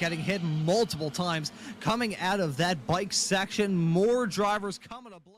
getting hit multiple times coming out of that bike section. More drivers coming to blows.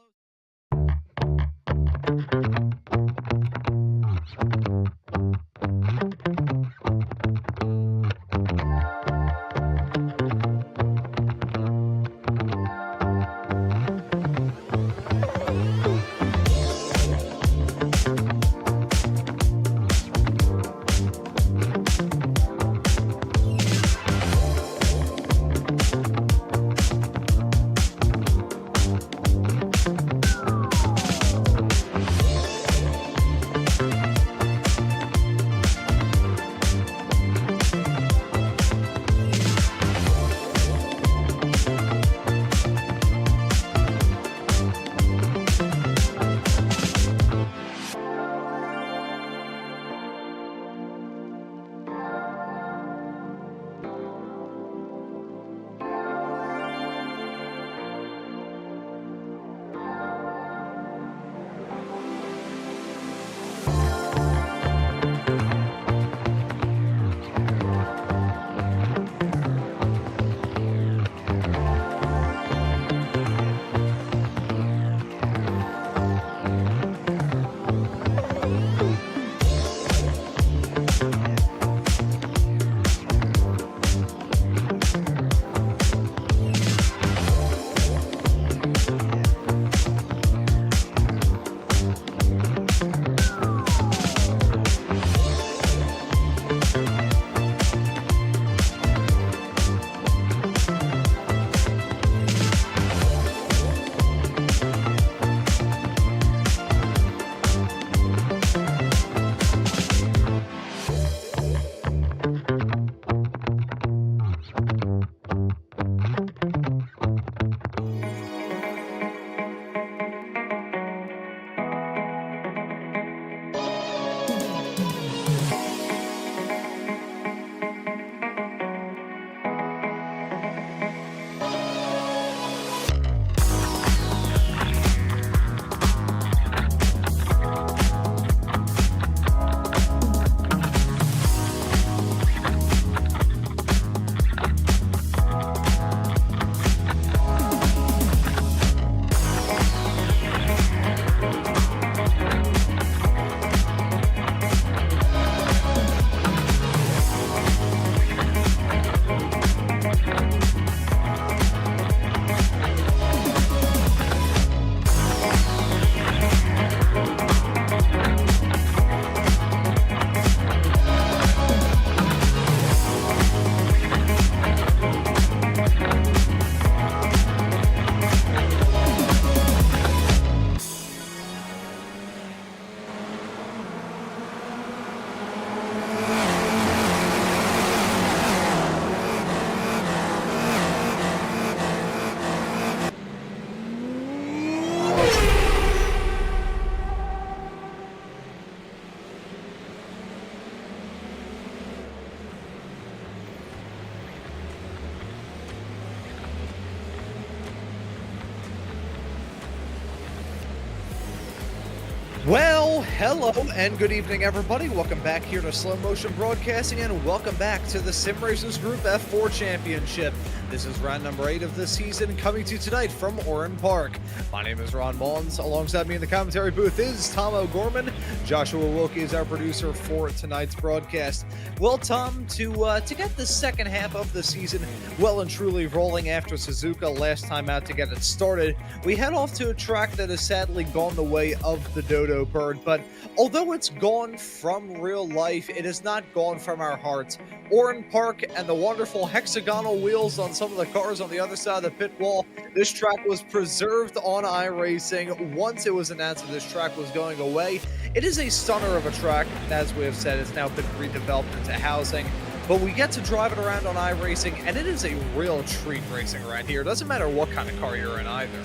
Well, hello and good evening, everybody. Welcome back here to Slow Motion Broadcasting, and welcome back to the Sim Racers Group F4 Championship. This is round number 8 of the season, coming to you tonight from Oran Park. My name is Ron Maunz. Alongside me in the commentary booth is Tom O'Gorman. Joshua Wilkie is our producer for tonight's broadcast. Well, Tom, to get the second half of the season well and truly rolling after Suzuka last time out to get it started, we head off to a track that has sadly gone the way of the Dodo Bird. But although it's gone from real life, it has not gone from our hearts. Oran Park and the wonderful hexagonal wheels on some of the cars on the other side of the pit wall. This track was preserved on iRacing once it was announced that this track was going away. It is a stunner of a track. As we have said, it's now been redeveloped into housing. But we get to drive it around on iRacing, and it is a real treat racing around here. It doesn't matter what kind of car you're in either.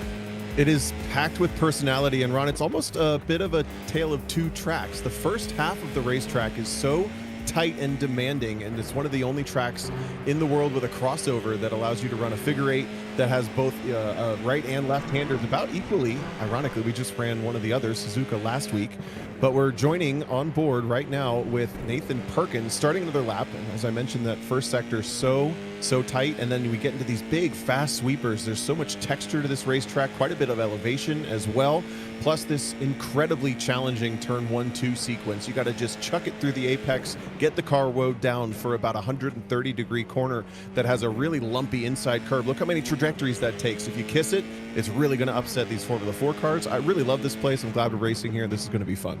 It is packed with personality, and Ron, it's almost a bit of a tale of two tracks. The first half of the racetrack is so tight and demanding, and it's one of the only tracks in the world with a crossover that allows you to run a figure eight that has both right and left-handers about equally. Ironically, we just ran one of the others, Suzuka, last week, But we're joining on board right now with Nathan Perkins, starting another lap. And as I mentioned, that first sector so tight, and then we get into these big fast sweepers. There's so much texture to this racetrack, quite a bit of elevation as well, plus this incredibly challenging turn 1-2 sequence. You got to just chuck it through the apex, get the car woed down for about 130-degree corner that has a really lumpy inside curve. Look how many trajectories that takes. If you kiss it, it's really going to upset these Formula 4 cars. I really love this place. I'm glad we're racing here. This is going to be fun.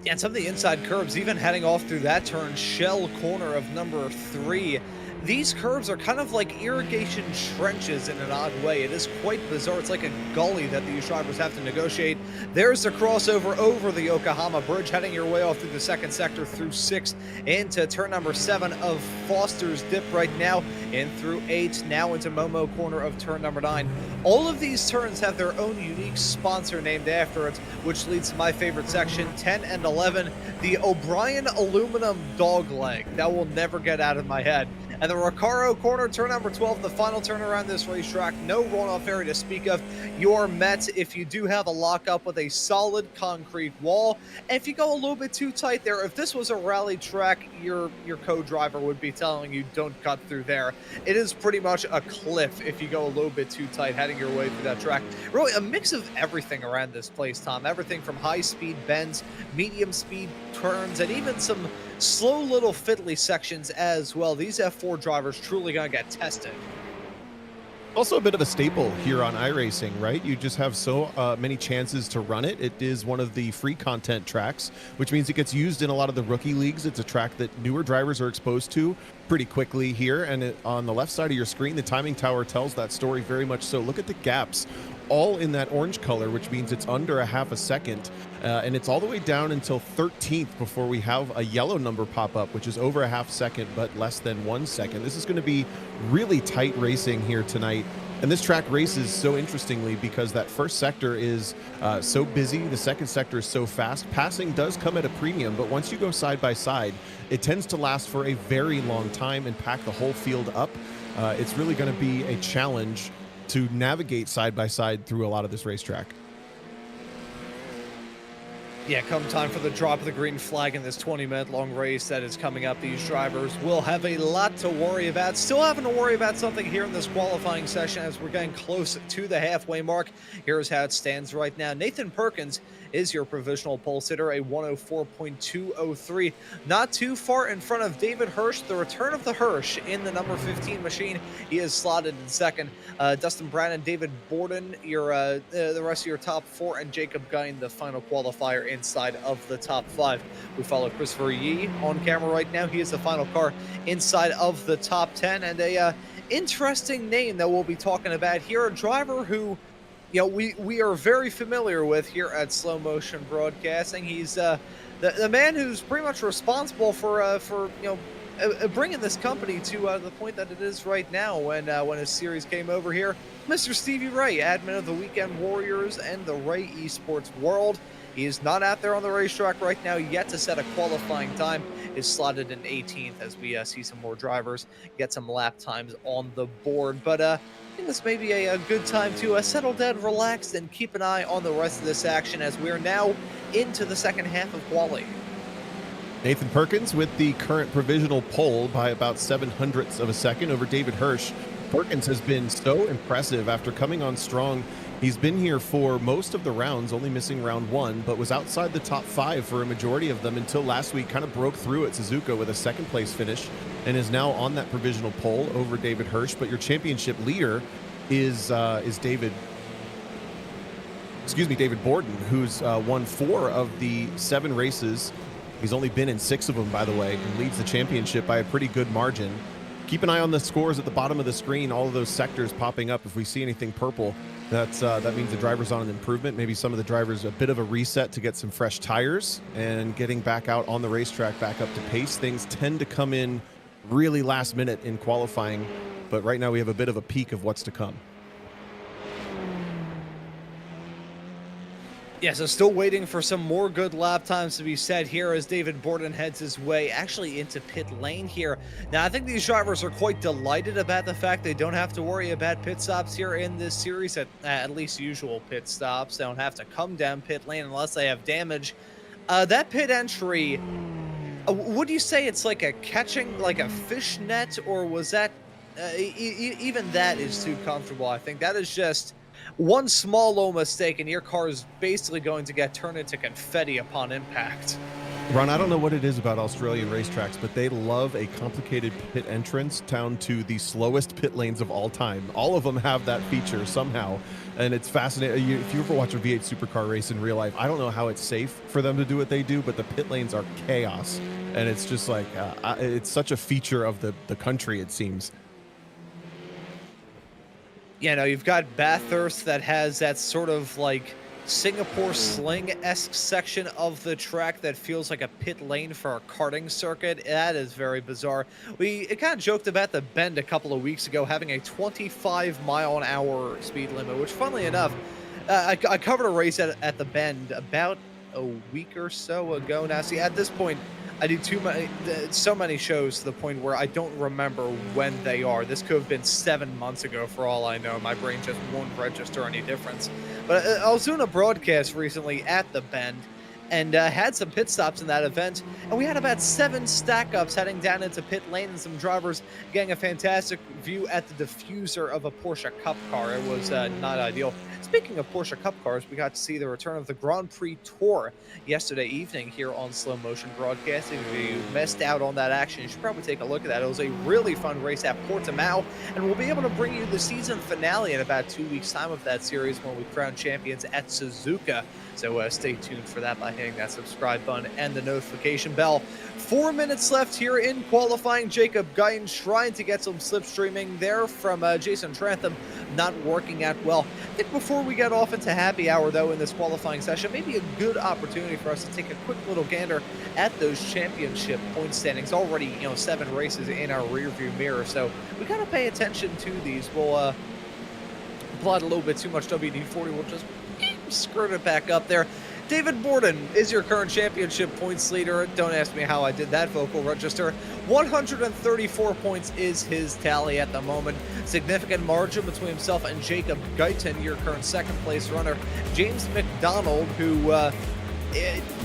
Yeah, and some of the inside curves, even heading off through that turn, shell corner of number 3. These curves are kind of like irrigation trenches in an odd way. It is quite bizarre. It's like a gully that these drivers have to negotiate. There's the crossover over the Yokohama Bridge, heading your way off through the second sector through 6 into turn number 7 of Foster's Dip right now, and through 8, now into Momo corner of turn number 9. All of these turns have their own unique sponsor named after it, which leads to my favorite section, 10 and 11, the O'Brien aluminum dog leg. That will never get out of my head. And the Recaro corner, turn number 12, the final turn around this racetrack. No runoff area to speak of. You're met if you do have a lockup with a solid concrete wall. And if you go a little bit too tight there, if this was a rally track, your co-driver would be telling you don't cut through there. It is pretty much a cliff if you go a little bit too tight heading your way through that track. Really a mix of everything around this place, Tom. Everything from high-speed bends, medium-speed turns, and even some slow little fiddly sections as well. These F4 drivers truly gonna get tested. Also a bit of a staple here on iRacing, right? You just have so many chances to run it. It is one of the free content tracks, which means it gets used in a lot of the rookie leagues. It's a track that newer drivers are exposed to pretty quickly here. And on the left side of your screen, the timing tower tells that story very much so. Look at the gaps, all in that orange color, which means it's under a half a second. And it's all the way down until 13th before we have a yellow number pop up, which is over a half second, but less than 1 second. This is going to be really tight racing here tonight. And this track races so interestingly because that first sector is so busy. The second sector is so fast. Passing does come at a premium, but once you go side by side, it tends to last for a very long time and pack the whole field up. It's really going to be a challenge to navigate side by side through a lot of this racetrack. Yeah, come time for the drop of the green flag in this 20-minute long race that is coming up, these drivers will have a lot to worry about. Still having to worry about something here in this qualifying session as we're getting close to the halfway mark. Here's how it stands right now. Nathan Perkins is your provisional pole sitter, a 104.203. Not too far in front of David Hirsch, the return of the Hirsch in the number 15 machine. He is slotted in second. Dustin Brandon, David Borden, the rest of your top 4, and Jacob Gein, the final qualifier inside of the top 5. We follow Christopher Yee on camera right now. He is the final car inside of the top 10, and a interesting name that we'll be talking about here, a driver who we are very familiar with here at Slow Motion Broadcasting. He's the man who's pretty much responsible for bringing this company to the point that it is right now when his series came over here. Mr. Stevie Ray, admin of the Weekend Warriors and the Ray Esports World. He is not out there on the racetrack right now yet to set a qualifying time. Is slotted in 18th as we see some more drivers get some lap times on the board. But I think this may be a good time to settle down, relax, and keep an eye on the rest of this action as we are now into the second half of quali. Nathan Perkins with the current provisional pole by about 0.07 of a second over David Hirsch. Perkins has been so impressive after coming on strong. He's been here for most of the rounds, only missing round 1, but was outside the top 5 for a majority of them until last week. Kind of broke through at Suzuka with a second place finish and is now on that provisional pole over David Hirsch. But your championship leader is David Borden, who's won 4 of the 7 races. He's only been in 6 of them, by the way, and leads the championship by a pretty good margin. Keep an eye on the scores at the bottom of the screen, all of those sectors popping up. If we see anything purple, that means the driver's on an improvement. Maybe some of the drivers a bit of a reset to get some fresh tires and getting back out on the racetrack, back up to pace. Things tend to come in really last minute in qualifying, but right now we have a bit of a peek of what's to come. Yeah, so still waiting for some more good lap times to be set here as David Borden heads his way actually into pit lane here. Now, I think these drivers are quite delighted about the fact they don't have to worry about pit stops here in this series, at least usual pit stops. They don't have to come down pit lane unless they have damage. That pit entry, would you say it's like a catching, like a fish net, or was that, even that is too comfortable? I think that is just one small low mistake and your car is basically going to get turned into confetti upon impact. Ron, I don't know what it is about Australian racetracks, but they love a complicated pit entrance down to the slowest pit lanes of all time. All of them have that feature somehow, and it's fascinating. If you ever watch a V8 supercar race in real life, I don't know how it's safe for them to do what they do, but the pit lanes are chaos, and it's just like, it's such a feature of the country, it seems. You know, you've got Bathurst that has that sort of like Singapore Sling-esque section of the track that feels like a pit lane for a karting circuit. That is very bizarre. We kind of joked about the Bend a couple of weeks ago having a 25-mile-an-hour speed limit, which funnily enough, I covered a race at the Bend about a week or so ago now. See, at this point, I do so many shows to the point where I don't remember when they are. This could have been 7 months ago for all I know. My brain just won't register any difference. But I was doing a broadcast recently at the Bend and had some pit stops in that event. And we had about 7 stack-ups heading down into pit lane and some drivers getting a fantastic view at the diffuser of a Porsche Cup car. It was not ideal. Speaking of Porsche Cup cars, we got to see the return of the Grand Prix Tour yesterday evening here on Slow Motion Broadcasting. If you missed out on that action, you should probably take a look at that. It was a really fun race at Portimao, and we'll be able to bring you the season finale in about 2 weeks' time of that series when we crown champions at Suzuka. So stay tuned for that by hitting that subscribe button and the notification bell. 4 minutes left here in qualifying. Jacob Guyton trying to get some slipstreaming there from Jason Trantham, not working out well. I think before we get off into happy hour, though, in this qualifying session, maybe a good opportunity for us to take a quick little gander at those championship point standings. Already, 7 races in our rearview mirror, so we got to pay attention to these. We'll plot a little bit too much WD-40. We'll just skirt it back up there. David Borden is your current championship points leader. Don't ask me how I did that vocal register. 134 points is his tally at the moment. Significant margin between himself and Jacob Guyton, your current second place runner. James McDonald, who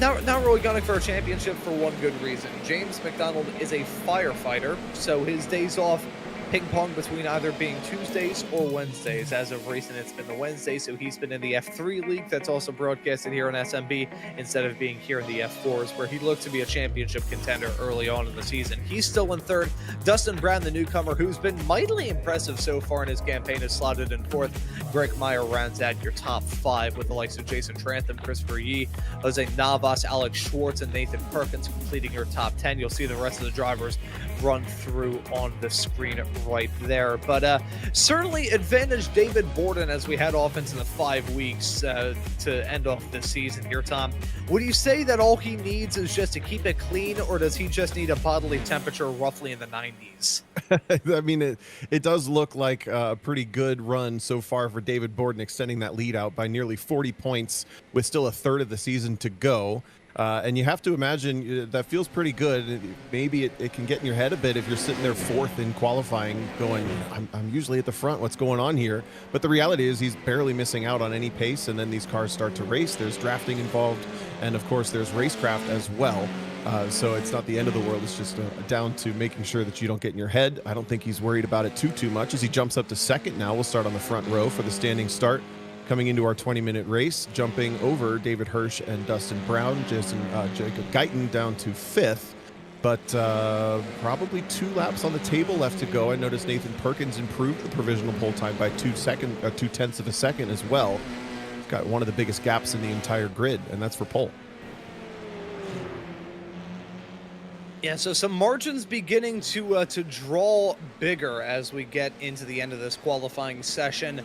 not really gunning for a championship for one good reason. James McDonald is a firefighter, so his days off ping pong between either being Tuesdays or Wednesdays. As of recent, it's been the Wednesday, so he's been in the F3 league that's also broadcasted here on SMB instead of being here in the F4s, where he looked to be a championship contender early on in the season. He's still in third. Dustin Brown, the newcomer, who's been mightily impressive so far in his campaign, is slotted in fourth. Greg Meyer rounds out your top 5 with the likes of Jason Trantham, Christopher Yee, Jose Navas, Alex Schwartz, and Nathan Perkins completing your top 10. You'll see the rest of the drivers run through on the screen right there. But certainly advantage David Borden as we head off into the 5 weeks to end off this season here, Tom. Would you say that all he needs is just to keep it clean, or does he just need a bodily temperature roughly in the 90s? I mean, it does look like a pretty good run so far for David Borden, extending that lead out by nearly 40 points with still a third of the season to go. And you have to imagine that feels pretty good. Maybe it can get in your head a bit if you're sitting there fourth in qualifying going, I'm usually at the front. What's going on here? But the reality is he's barely missing out on any pace. And then these cars start to race. There's drafting involved. And of course, there's racecraft as well. So it's not the end of the world. It's just down to making sure that you don't get in your head. I don't think he's worried about it too much as he jumps up to second now. We'll start on the front row for the standing start. Coming into our 20-minute race, jumping over David Hirsch and Dustin Brown, Jacob Guyton down to 5th, but probably 2 laps on the table left to go. I noticed Nathan Perkins improved the provisional pole time by 2/10 of a second as well. He's got one of the biggest gaps in the entire grid, and that's for pole. Yeah, so some margins beginning to draw bigger as we get into the end of this qualifying session.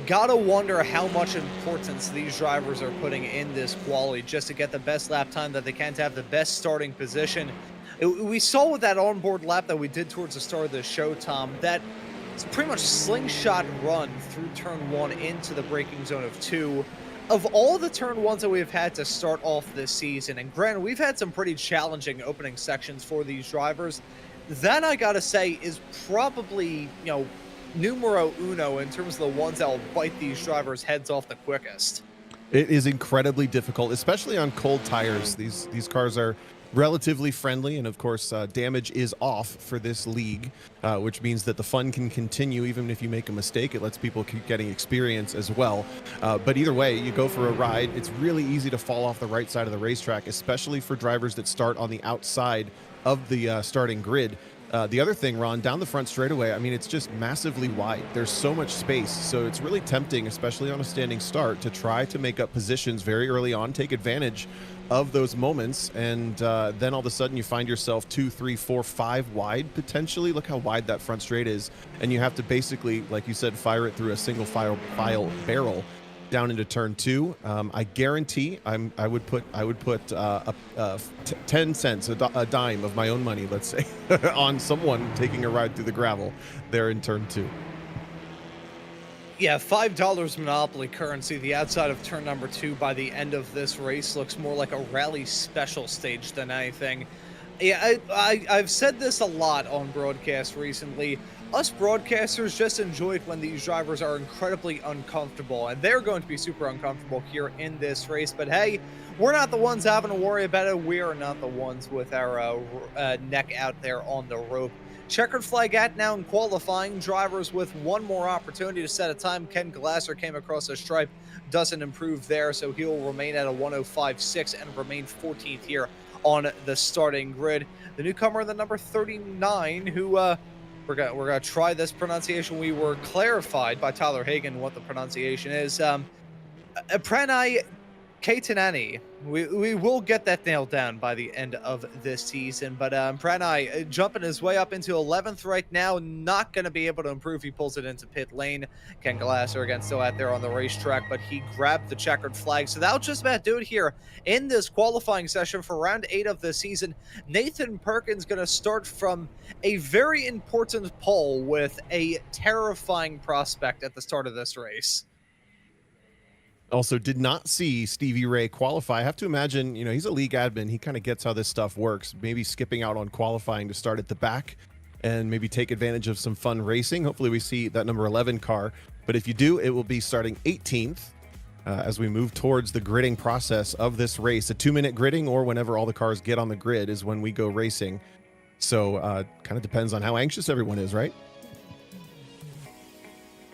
Gotta wonder how much importance these drivers are putting in this quali just to get the best lap time that they can, to have the best starting position. We saw with that onboard lap that we did towards the start of the show, Tom, that it's pretty much slingshot run through turn 1 into the braking zone of 2. of all the turn ones that we've had to start off this season, and granted, we've had some pretty challenging opening sections for these drivers, that I gotta say is probably, numero uno in terms of the ones that will bite these drivers' heads off the quickest. It is incredibly difficult, especially on cold tires. These cars are relatively friendly, and of course damage is off for this league, which means that the fun can continue even if you make a mistake. It lets people keep getting experience as well, but either way, you go for a ride. It's really easy to fall off the right side of the racetrack, especially for drivers that start on the outside of the starting grid. The other thing, Ron, down the front straightaway, I mean, it's just massively wide. There's so much space, so it's really tempting, especially on a standing start, to try to make up positions very early on, take advantage of those moments, and then all of a sudden you find yourself 2, 3, 4, 5 wide potentially. Look how wide that front straight is, and you have to basically, like you said, fire it through a single file barrel down into turn 2. I guarantee I would put 10 cents, a dime of my own money, let's say, on someone taking a ride through the gravel there in turn 2. Yeah, $5 Monopoly currency. The outside of turn number 2 by the end of this race looks more like a rally special stage than anything. Yeah, I've said this a lot on broadcast recently. Us broadcasters just enjoy it when these drivers are incredibly uncomfortable, and they're going to be super uncomfortable here in this race. But hey, we're not the ones having to worry about it. We are not the ones with our neck out there on the rope. Checkered flag at now in qualifying. Drivers with one more opportunity to set a time. Ken Glasser came across a stripe, doesn't improve there, so he'll remain at a 105.6 and remain 14th here on the starting grid. The newcomer, the number 39, who we're gonna try this pronunciation. We were clarified by Tyler Hagan what the pronunciation is. Pranay Kaitanani. We will get that nailed down by the end of this season, but Pranay jumping his way up into 11th right now, not going to be able to improve. He pulls it into pit lane. Ken Glasser again still out there on the racetrack, but he grabbed the checkered flag. So that'll just about do it here in this qualifying session for round 8 of the season. Nathan Perkins going to start from a very important pole with a terrifying prospect at the start of this race. Also did not see Stevie Ray qualify. I have to imagine, he's a league admin. He kind of gets how this stuff works. Maybe skipping out on qualifying to start at the back and maybe take advantage of some fun racing. Hopefully we see that number 11 car. But if you do, it will be starting 18th as we move towards the gridding process of this race. A 2-minute gridding, or whenever all the cars get on the grid, is when we go racing. So kind of depends on how anxious everyone is, right?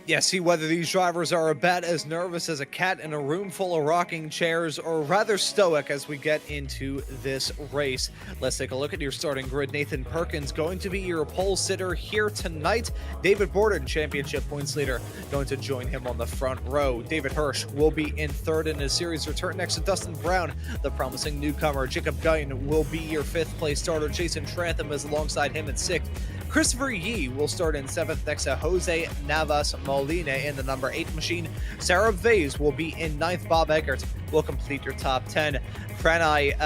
Yeah, see whether these drivers are about as nervous as a cat in a room full of rocking chairs, or rather stoic as we get into this race. Let's take a look at your starting grid. Nathan Perkins going to be your pole sitter here tonight. David Borden, championship points leader, going to join him on the front row. David Hirsch will be in third in his series return next to Dustin Brown, the promising newcomer. Jacob Guyon will be your 5th place starter. Jason Trantham is alongside him in 6th. Christopher Yee will start in 7th next to Jose Navas Molina in the number 8 machine. Sarah Vase will be in 9th. Bob Eggert will complete your top 10. Pranay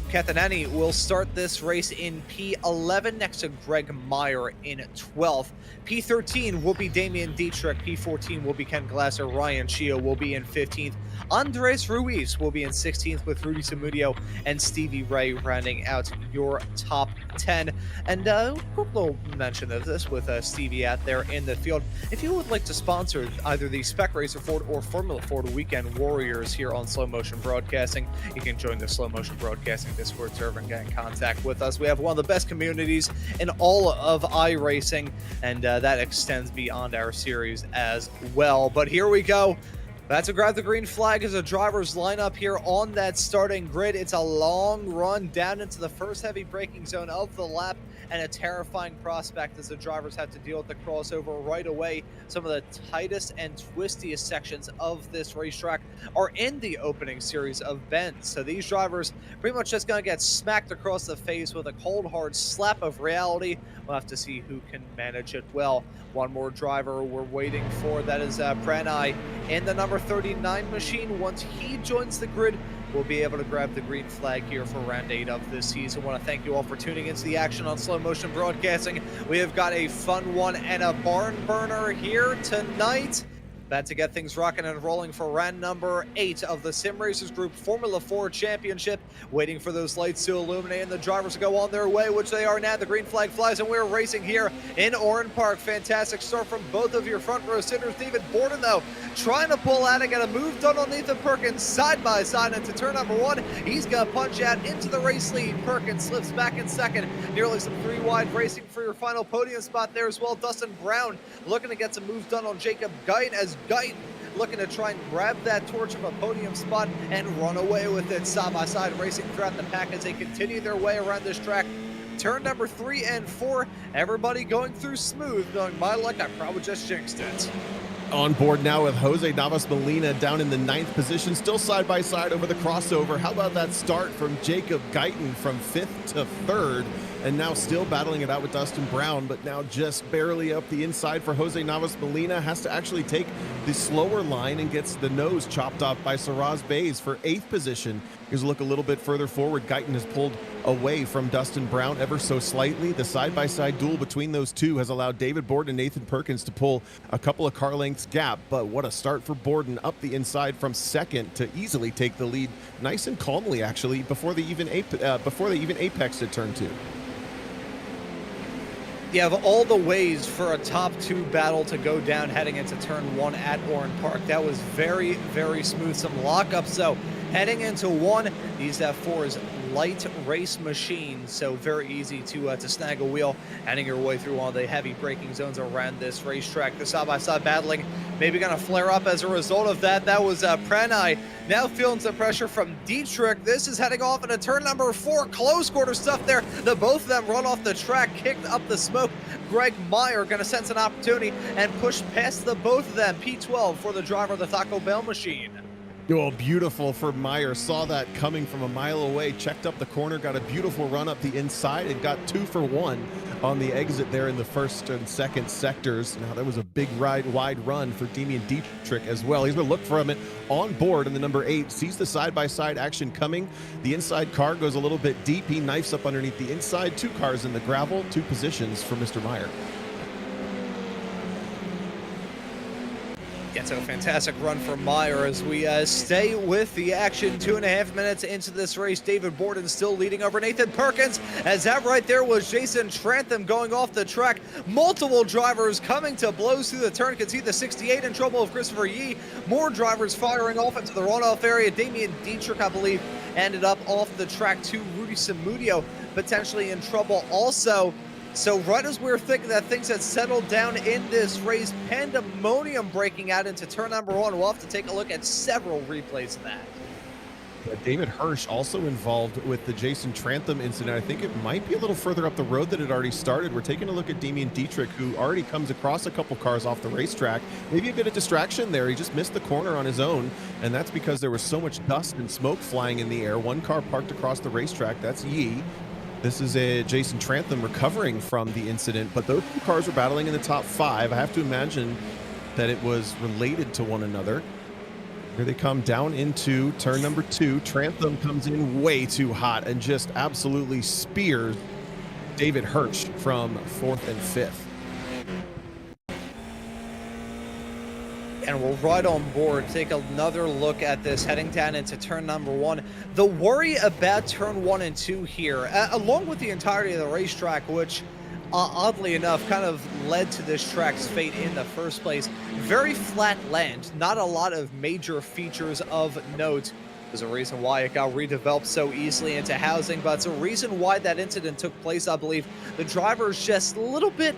Kathanani will start this race in P11 next to Greg Meyer in 12th. P13 will be Damian Dietrich. P14 will be Ken Glasser. Ryan Shio will be in 15th. Andres Ruiz will be in 16th with Rudy Samudio and Stevie Ray rounding out your top 10. And a quick little mention of this with Stevie out there in the field. If you would like to sponsor either the Spec Racer Ford or Formula Ford Weekend Warriors here on Slow Motion Broadcasting, you can join the Slow Motion Broadcasting Discord server and get in contact with us. We have one of the best communities in all of iRacing, and that extends beyond our series as well. But here we go. That's to grab the green flag as a driver's lineup here on that starting grid. It's a long run down into the first heavy braking zone of the lap, and a terrifying prospect as the drivers have to deal with the crossover right away. Some of the tightest and twistiest sections of this racetrack are in the opening series of bends. So these drivers pretty much just going to get smacked across the face with a cold, hard slap of reality. We'll have to see who can manage it well. One more driver we're waiting for. That is Pranay in the number 39 machine. Once he joins the grid, we'll be able to grab the green flag here for round 8 of this season. I want to thank you all for tuning into the action on Slow Motion Broadcasting. We have got a fun one and a barn burner here tonight. About to get things rocking and rolling for round number 8 of the Sim Racers Group Formula 4 Championship. Waiting for those lights to illuminate and the drivers to go on their way, which they are now. The green flag flies and we're racing here in Oran Park. Fantastic start from both of your front row sitters. David Borden, though, trying to pull out and get a move done on Nathan Perkins side by side into turn number 1. He's going to punch out into the race lead. Perkins slips back in second. Nearly some 3 wide racing for your final podium spot there as well. Dustin Brown looking to get some moves done on Jacob Guyton, as Guyton looking to try and grab that torch of a podium spot and run away with it. Side by side racing throughout the pack as they continue their way around this track. Turn number 3 and 4, everybody going through smooth, knowing my luck, I probably just jinxed it. On board now with Jose Navas Molina down in the 9th position, still side by side over the crossover. How about that start from Jacob Guyton from 5th to 3rd? And now still battling it out with Dustin Brown, but now just barely up the inside for Jose Navas Molina. Has to actually take the slower line and gets the nose chopped off by Saraz Bays for 8th position. Here's a look a little bit further forward. Guyton has pulled away from Dustin Brown ever so slightly. The side-by-side duel between those two has allowed David Borden and Nathan Perkins to pull a couple of car lengths gap, but what a start for Borden up the inside from 2nd to easily take the lead nice and calmly, actually, before they even apexed at turn 2. You have all the ways for a top 2 battle to go down heading into turn 1 at Oran Park. That was very, very smooth. Some lockups, though. Heading into 1, these F4s light race machines, so very easy to snag a wheel. Heading your way through all the heavy braking zones around this racetrack. The side-by-side battling maybe going to flare up as a result of that. That was Pranay now feeling some pressure from Dietrich. This is heading off into turn number 4. Close quarter stuff there. The both of them run off the track, kicked up the smoke. Greg Meyer going to sense an opportunity and push past the both of them. P12 for the driver of the Taco Bell machine. Oh, beautiful for Meyer. Saw that coming from a mile away, checked up the corner, got a beautiful run up the inside, and got 2 for 1 on the exit there in the 1st and 2nd sectors. Now, that was a big wide run for Damian Dietrich as well. He's going to look for him on board in the number 8, sees the side-by-side action coming. The inside car goes a little bit deep. He knifes up underneath the inside. 2 cars in the gravel, 2 positions for Mr. Meyer. It's a fantastic run for Meyer as we stay with the action. 2.5 minutes into this race. David Borden still leading over Nathan Perkins, as that right there was Jason Trantham going off the track. Multiple drivers coming to blows through the turn. Can see the 68 in trouble of Christopher Yee. More drivers firing off into the runoff area. Damian Dietrich, I believe, ended up off the track too. Rudy Samudio potentially in trouble also. So right as we were thinking that things had settled down in this race, pandemonium breaking out into turn number 1. We'll have to take a look at several replays of that. David Hirsch also involved with the Jason Trantham incident. I think it might be a little further up the road than it already started. We're taking a look at Damian Dietrich, who already comes across a couple cars off the racetrack. Maybe a bit of distraction there. He just missed the corner on his own, and that's because there was so much dust and smoke flying in the air. 1 car parked across the racetrack. That's Yee. This is a Jason Trantham recovering from the incident, but those 2 cars were battling in the top 5. I have to imagine that it was related to one another. Here they come down into turn number 2. Trantham comes in way too hot and just absolutely spears David Hirsch from 4th and 5th. And we'll right on board, take another look at this, heading down into turn number 1. The worry about turn 1 and 2 here, along with the entirety of the racetrack, which oddly enough kind of led to this track's fate in the first place. Very flat land, not a lot of major features of note. There's a reason why it got redeveloped so easily into housing, but it's a reason why that incident took place, I believe. The driver's just a little bit...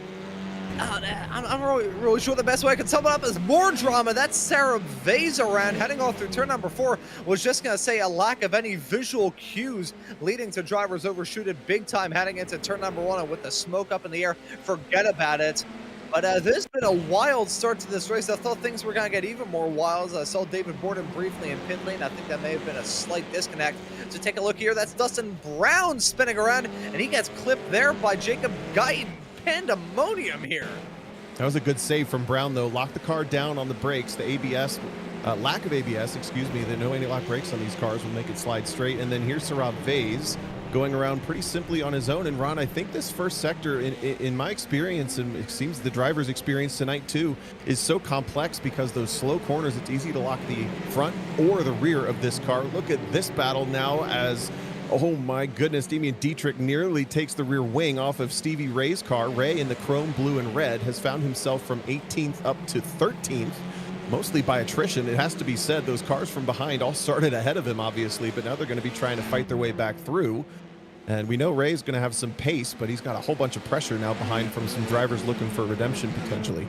I'm really sure the best way I can sum it up is more drama. That's Sarah Vase around heading off through turn number 4. Was just going to say a lack of any visual cues leading to drivers overshoot it big time heading into turn number 1. And with the smoke up in the air, forget about it. But this has been a wild start to this race. I thought things were going to get even more wild. I saw David Borden briefly in pit lane. I think that may have been a slight disconnect. So take a look here. That's Dustin Brown spinning around, and he gets clipped there by Jacob Guyton. Pandemonium here. That was a good save from Brown, though. Locked the car down on the brakes. The ABS, lack of ABS, excuse me, the no anti-lock brakes on these cars will make it slide straight. And then here's Sarab Vase going around pretty simply on his own. And Ron, I think this first sector, in my experience, and it seems the driver's experience tonight too, is so complex because those slow corners, it's easy to lock the front or the rear of this car. Look at this battle now as, oh my goodness, Damian Dietrich nearly takes the rear wing off of Stevie Ray's car. Ray in the chrome, blue, and red has found himself from 18th up to 13th. Mostly by attrition. It has to be said, those cars from behind all started ahead of him, obviously, but now they're going to be trying to fight their way back through. And we know Ray's going to have some pace, but he's got a whole bunch of pressure now behind from some drivers looking for redemption potentially.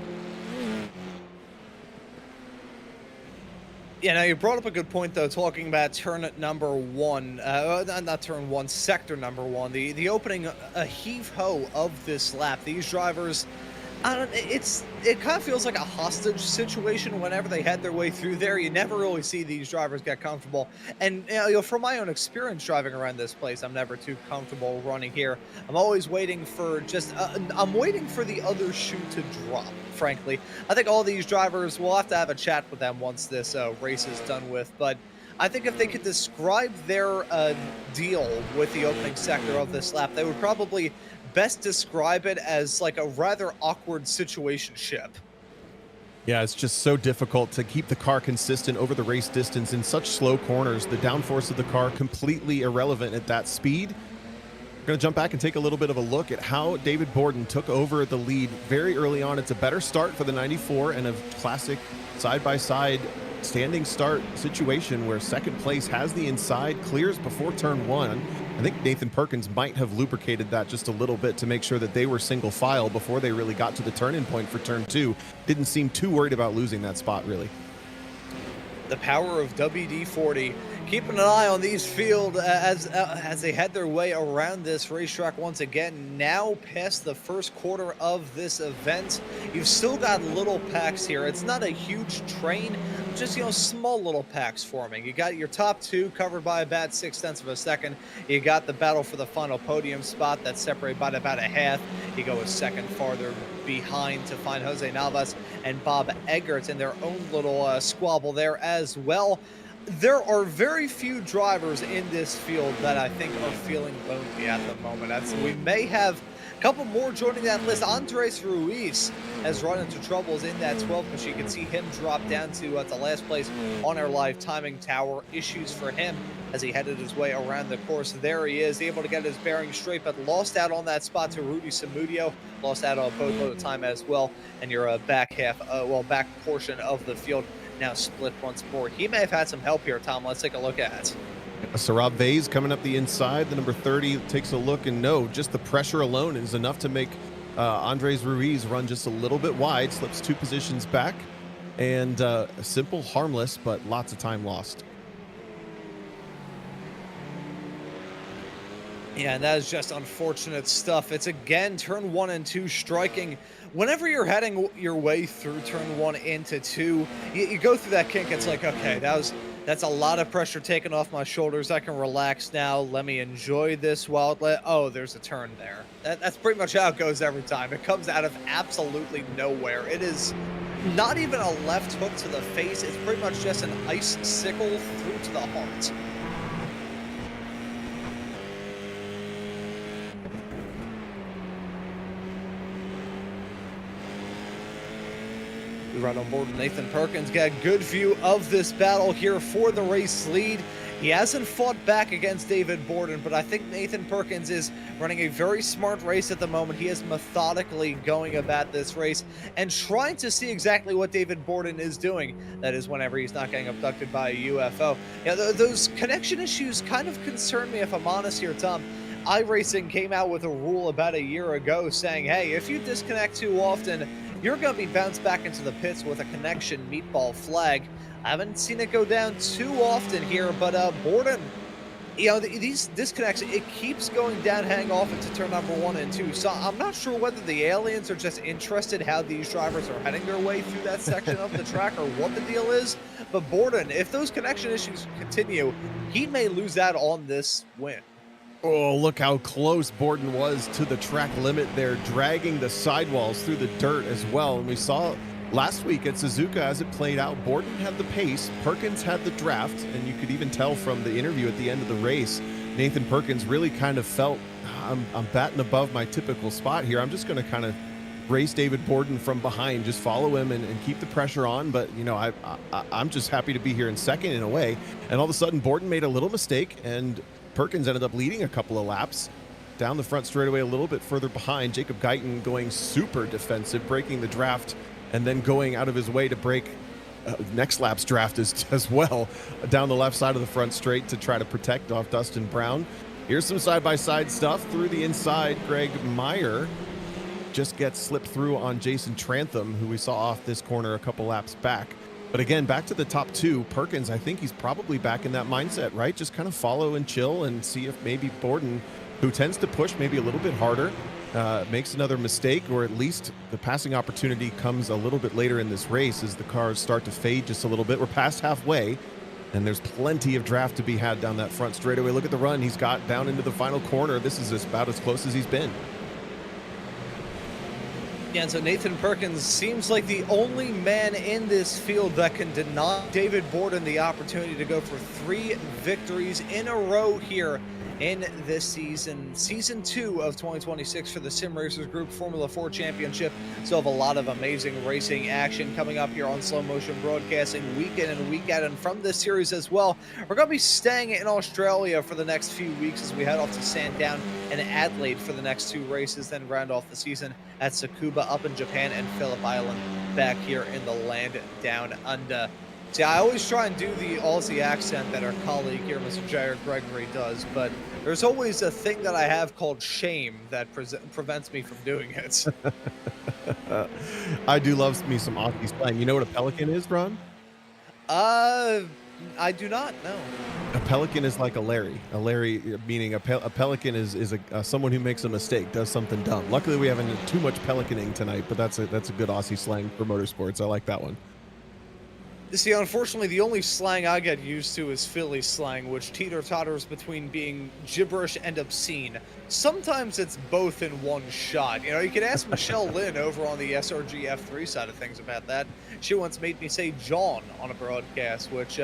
Yeah, now you brought up a good point, though, talking about turn number one, not turn one, sector number one, the opening heave-ho of this lap. These drivers, it kind of feels like a hostage situation whenever they head their way through there. You never really see these drivers get comfortable. And from my own experience driving around this place, I'm never too comfortable running here. I'm always waiting for I'm waiting for the other shoe to drop, frankly. I think all these drivers, we'll have to have a chat with them once this race is done with, but I think if they could describe their deal with the opening sector of this lap, they would probably best describe it as like a rather awkward situationship. Yeah, it's just so difficult to keep the car consistent over the race distance in such slow corners. The downforce of the car completely irrelevant at that speed. We're going to jump back and take a little bit of a look at how David Borden took over the lead very early on. It's a better start for the 94 and a classic side-by-side standing start situation where second place has the inside, clears before turn one. I think Nathan Perkins might have lubricated that just a little bit to make sure that they were single file before they really got to the turn-in point for turn two. Didn't seem too worried about losing that spot, really. The power of WD-40. Keeping an eye on these field as they head their way around this racetrack once again. Now past the first quarter of this event, you've still got little packs here. It's not a huge train, just small little packs forming. You got your top two covered by about 0.6 of a second. You got the battle for the final podium spot that's separated by about a half. You go a second farther behind to find Jose Navas and Bob Eggert in their own little squabble there as well. There are very few drivers in this field that I think are feeling lonely at the moment. We may have a couple more joining that list. Andres Ruiz has run into troubles in that 12th machine. You can see him drop down to the last place on our live timing tower. Issues for him as he headed his way around the course. There he is, able to get his bearing straight, but lost out on that spot to Rudy Samudio. Lost out on a boatload of time as well. And your back portion of the field now split once more. He may have had some help here, Tom. Let's take a look at it. Sarab Vase coming up the inside. The number 30 takes a look, and no, just the pressure alone is enough to make Andres Ruiz run just a little bit wide, slips 2 positions back, and simple, harmless, but lots of time lost. Yeah, and that is just unfortunate stuff. It's again turn 1 and 2 striking. Whenever you're heading your way through turn 1 into 2, you go through that kink. It's like, okay, that's a lot of pressure taken off my shoulders. I can relax now. Let me enjoy this while oh, there's a turn there. That's pretty much how it goes every time. It comes out of absolutely nowhere. It is not even a left hook to the face. It's pretty much just an ice sickle through to the heart. We run on board with Nathan Perkins. Got a good view of this battle here for the race lead. He hasn't fought back against David Borden, but I think Nathan Perkins is running a very smart race at the moment. He is methodically going about this race and trying to see exactly what David Borden is doing. That is whenever he's not getting abducted by a UFO. Yeah, those connection issues kind of concern me, if I'm honest here, Tom. iRacing came out with a rule about a year ago saying, hey, if you disconnect too often, you're going to be bounced back into the pits with a connection meatball flag. I haven't seen it go down too often here, but Borden, these disconnects, it keeps going down, hang off into turn number 1 and 2. So I'm not sure whether the aliens are just interested how these drivers are heading their way through that section of the track or what the deal is. But Borden, if those connection issues continue, he may lose out on this win. Oh, look how close Borden was to the track limit there, dragging the sidewalls through the dirt as well. And we saw last week at Suzuka as it played out, Borden had the pace, Perkins had the draft, and you could even tell from the interview at the end of the race Nathan Perkins really kind of felt, I'm batting above my typical spot here. I'm just going to kind of race David Borden from behind, just follow him and keep the pressure on. But, you know, I'm just happy to be here in second in a way. And all of a sudden, Borden made a little mistake, and Perkins ended up leading a couple of laps down the front straightaway a little bit further behind. Jacob Guyton going super defensive, breaking the draft, and then going out of his way to break next lap's draft as well down the left side of the front straight to try to protect off Dustin Brown. Here's some side-by-side stuff through the inside. Greg Meyer just gets slipped through on Jason Trantham, who we saw off this corner a couple laps back. But again, back to the top two. Perkins, I think he's probably back in that mindset, right? Just kind of follow and chill and see if maybe Borden, who tends to push maybe a little bit harder, makes another mistake, or at least the passing opportunity comes a little bit later in this race as the cars start to fade just a little bit. We're past halfway, and there's plenty of draft to be had down that front straightaway. Look at the run he's got down into the final corner. This is about as close as he's been. Yeah, and so Nathan Perkins seems like the only man in this field that can deny David Borden the opportunity to go for 3 victories in a row here in this season, season 2 of 2026 for the Sim Racers Group Formula 4 Championship. So have a lot of amazing racing action coming up here on Slow Motion Broadcasting week in and week out. And from this series as well, we're going to be staying in Australia for the next few weeks as we head off to Sandown and Adelaide for the next 2 races, then round off the season at Tsukuba up in Japan and Phillip Island back here in the land down under. See, I always try and do the Aussie accent that our colleague here, Mr. Jared Gregory, does, but there's always a thing that I have called shame that prevents me from doing it. I do love me some Aussie slang. You know what a pelican is, Ron? I do not know. A pelican is like a Larry. A Larry meaning a pelican is someone who makes a mistake, does something dumb. Luckily, we haven't too much pelicaning tonight, but that's a good Aussie slang for motorsports. I like that one. See, unfortunately, the only slang I get used to is Philly slang, which teeter-totters between being gibberish and obscene. Sometimes it's both in one shot. You know, you can ask Michelle Lynn over on the SRG F4 side of things about that. She once made me say John on a broadcast, which,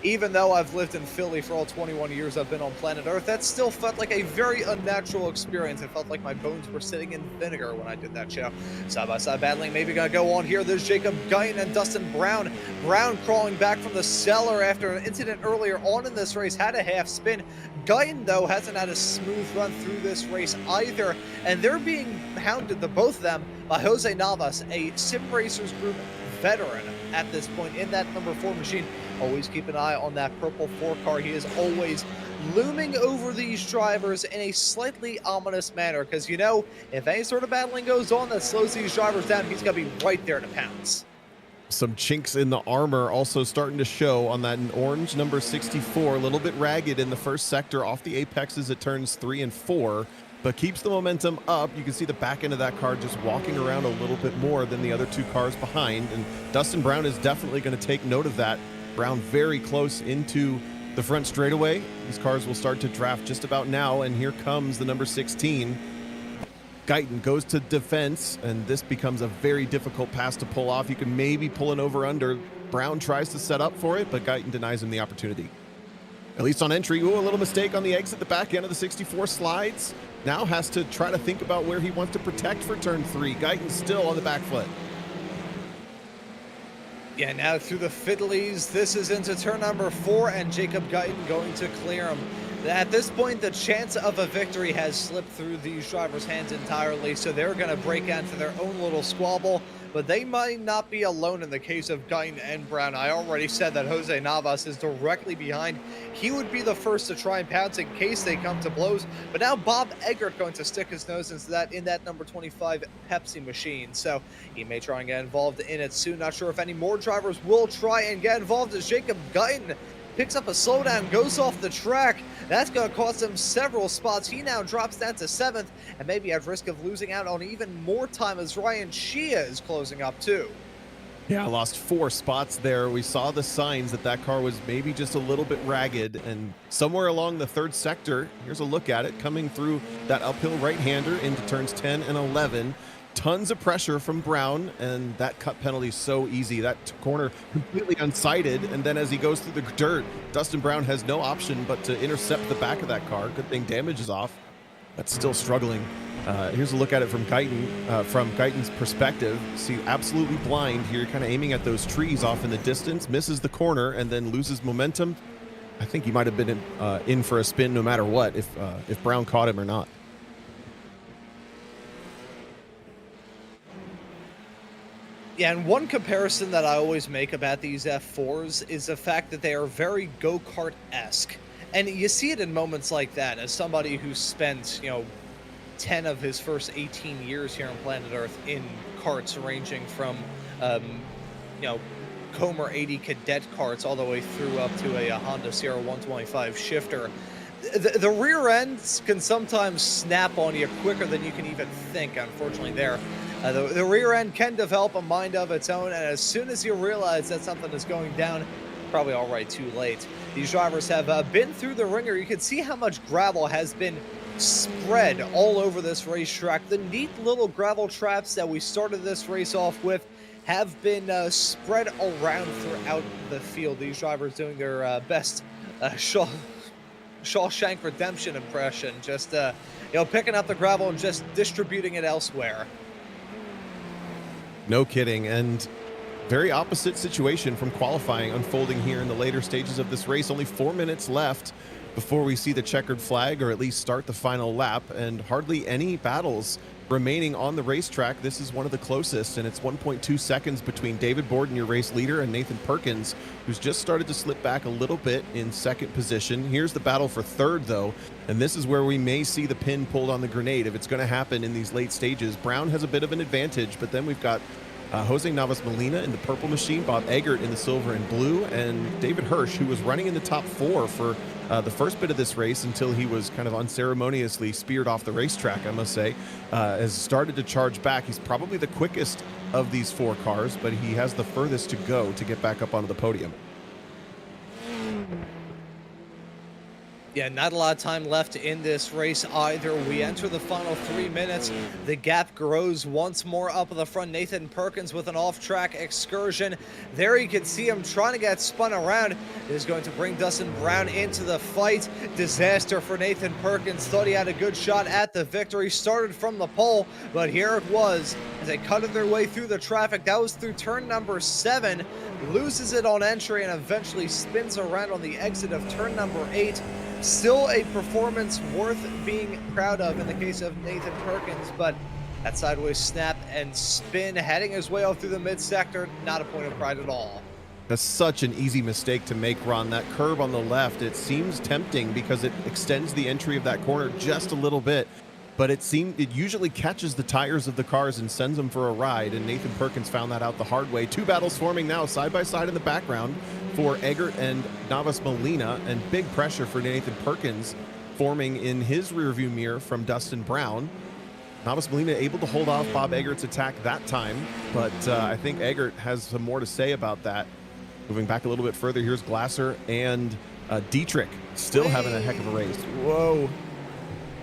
even though I've lived in Philly for all 21 years I've been on planet Earth, that still felt like a very unnatural experience. It felt like my bones were sitting in vinegar when I did that show. Side-by-side battling maybe going to go on here. There's Jacob Guyton and Dustin Brown. Brown crawling back from the cellar after an incident earlier on in this race. Had a half spin. Guyton, though, hasn't had a smooth run through this race either. And they're being hounded, the both of them, by Jose Navas, a Sim Racers Group veteran at this point in that number 4 machine. Always keep an eye on that purple 4 car. He is always looming over these drivers in a slightly ominous manner because, you know, if any sort of battling goes on that slows these drivers down, he's going to be right there to pounce. Some chinks in the armor also starting to show on that orange number 64. A little bit ragged in the first sector off the apexes at turns 3 and 4. But keeps the momentum up. You can see the back end of that car just walking around a little bit more than the other 2 cars behind. And Dustin Brown is definitely going to take note of that. Brown very close into the front straightaway. These cars will start to draft just about now. And here comes the number 16. Guyton goes to defense, and this becomes a very difficult pass to pull off. You can maybe pull an over-under. Brown tries to set up for it, but Guyton denies him the opportunity. At least on entry. Ooh, a little mistake on the exit. The back end of the 64 slides. Now has to try to think about where he wants to protect for turn 3. Guyton's still on the back foot. Yeah, now through the fiddlies, this is into turn number 4, and Jacob Guyton going to clear him. At this point, the chance of a victory has slipped through these drivers' hands entirely, so they're going to break out into their own little squabble. But they might not be alone in the case of Guyton and Brown. I already said that Jose Navas is directly behind. He would be the first to try and pounce in case they come to blows. But now Bob Eggert going to stick his nose into that in that number 25 Pepsi machine. So he may try and get involved in it soon. Not sure if any more drivers will try and get involved as Jacob Guyton picks up a slowdown, goes off the track. That's going to cost him several spots. He now drops down to 7th and maybe at risk of losing out on even more time as Ryan Shia is closing up too. Yeah, lost 4 spots there. We saw the signs that that car was maybe just a little bit ragged, and somewhere along the 3rd sector, here's a look at it, coming through that uphill right-hander into turns 10 and 11. tons of pressure from Brown, and that cut penalty is so easy. That corner completely unsighted, and then as he goes through the dirt, Dustin Brown has no option but to intercept the back of that car. Good thing damage is off, but still struggling. Here's a look at it from Guyton's perspective. See, absolutely blind here, kind of aiming at those trees off in the distance, misses the corner, and then loses momentum. I think he might have been in for a spin no matter what, if Brown caught him or not. Yeah, and one comparison that I always make about these F4s is the fact that they are very go-kart-esque. And you see it in moments like that. As somebody who spent, 10 of his first 18 years here on planet Earth in karts, ranging from, Comer 80 cadet karts all the way through up to a Honda Sierra 125 shifter. The rear ends can sometimes snap on you quicker than you can even think, unfortunately, there. The rear end can develop a mind of its own, and as soon as you realize that something is going down, probably already too late. These drivers have been through the ringer. You can see how much gravel has been spread all over this racetrack. The neat little gravel traps that we started this race off with have been spread around throughout the field. These drivers doing their best Shawshank Redemption impression, just picking up the gravel and just distributing it elsewhere. No kidding, and very opposite situation from qualifying unfolding here in the later stages of this race. Only 4 minutes left before we see the checkered flag, or at least start the final lap, and hardly any battles remaining on the racetrack. This is one of the closest, and it's 1.2 seconds between David Borden, your race leader, and Nathan Perkins, who's just started to slip back a little bit in second position. Here's the battle for third, though, and this is where we may see the pin pulled on the grenade if it's going to happen in these late stages. Brown has a bit of an advantage, but then we've got Jose Navas Molina in the purple machine, Bob Eggert in the silver and blue, and David Hirsch, who was running in the top 4 for the first bit of this race until he was kind of unceremoniously speared off the racetrack, I must say, has started to charge back. He's probably the quickest of these 4 cars, but he has the furthest to go to get back up onto the podium. Yeah, not a lot of time left in this race either. We enter the final 3 minutes. The gap grows once more up at the front. Nathan Perkins with an off-track excursion. There you can see him trying to get spun around. It is going to bring Dustin Brown into the fight. Disaster for Nathan Perkins. Thought he had a good shot at the victory. Started from the pole, but here it was as they cutted their way through the traffic. That was through turn number 7. Loses it on entry and eventually spins around on the exit of turn number 8. Still a performance worth being proud of in the case of Nathan Perkins, but that sideways snap and spin heading his way off through the mid-sector, not a point of pride at all. That's such an easy mistake to make, Ron. That curve on the left, it seems tempting because it extends the entry of that corner just a little bit, but it usually catches the tires of the cars and sends them for a ride, and Nathan Perkins found that out the hard way. 2 battles forming now side by side in the background for Eggert and Navas Molina, and big pressure for Nathan Perkins forming in his rearview mirror from Dustin Brown. Navas Molina able to hold off Bob Eggert's attack that time, but I think Eggert has some more to say about that. Moving back a little bit further, here's Glasser and Dietrich still having a heck of a race. Whoa.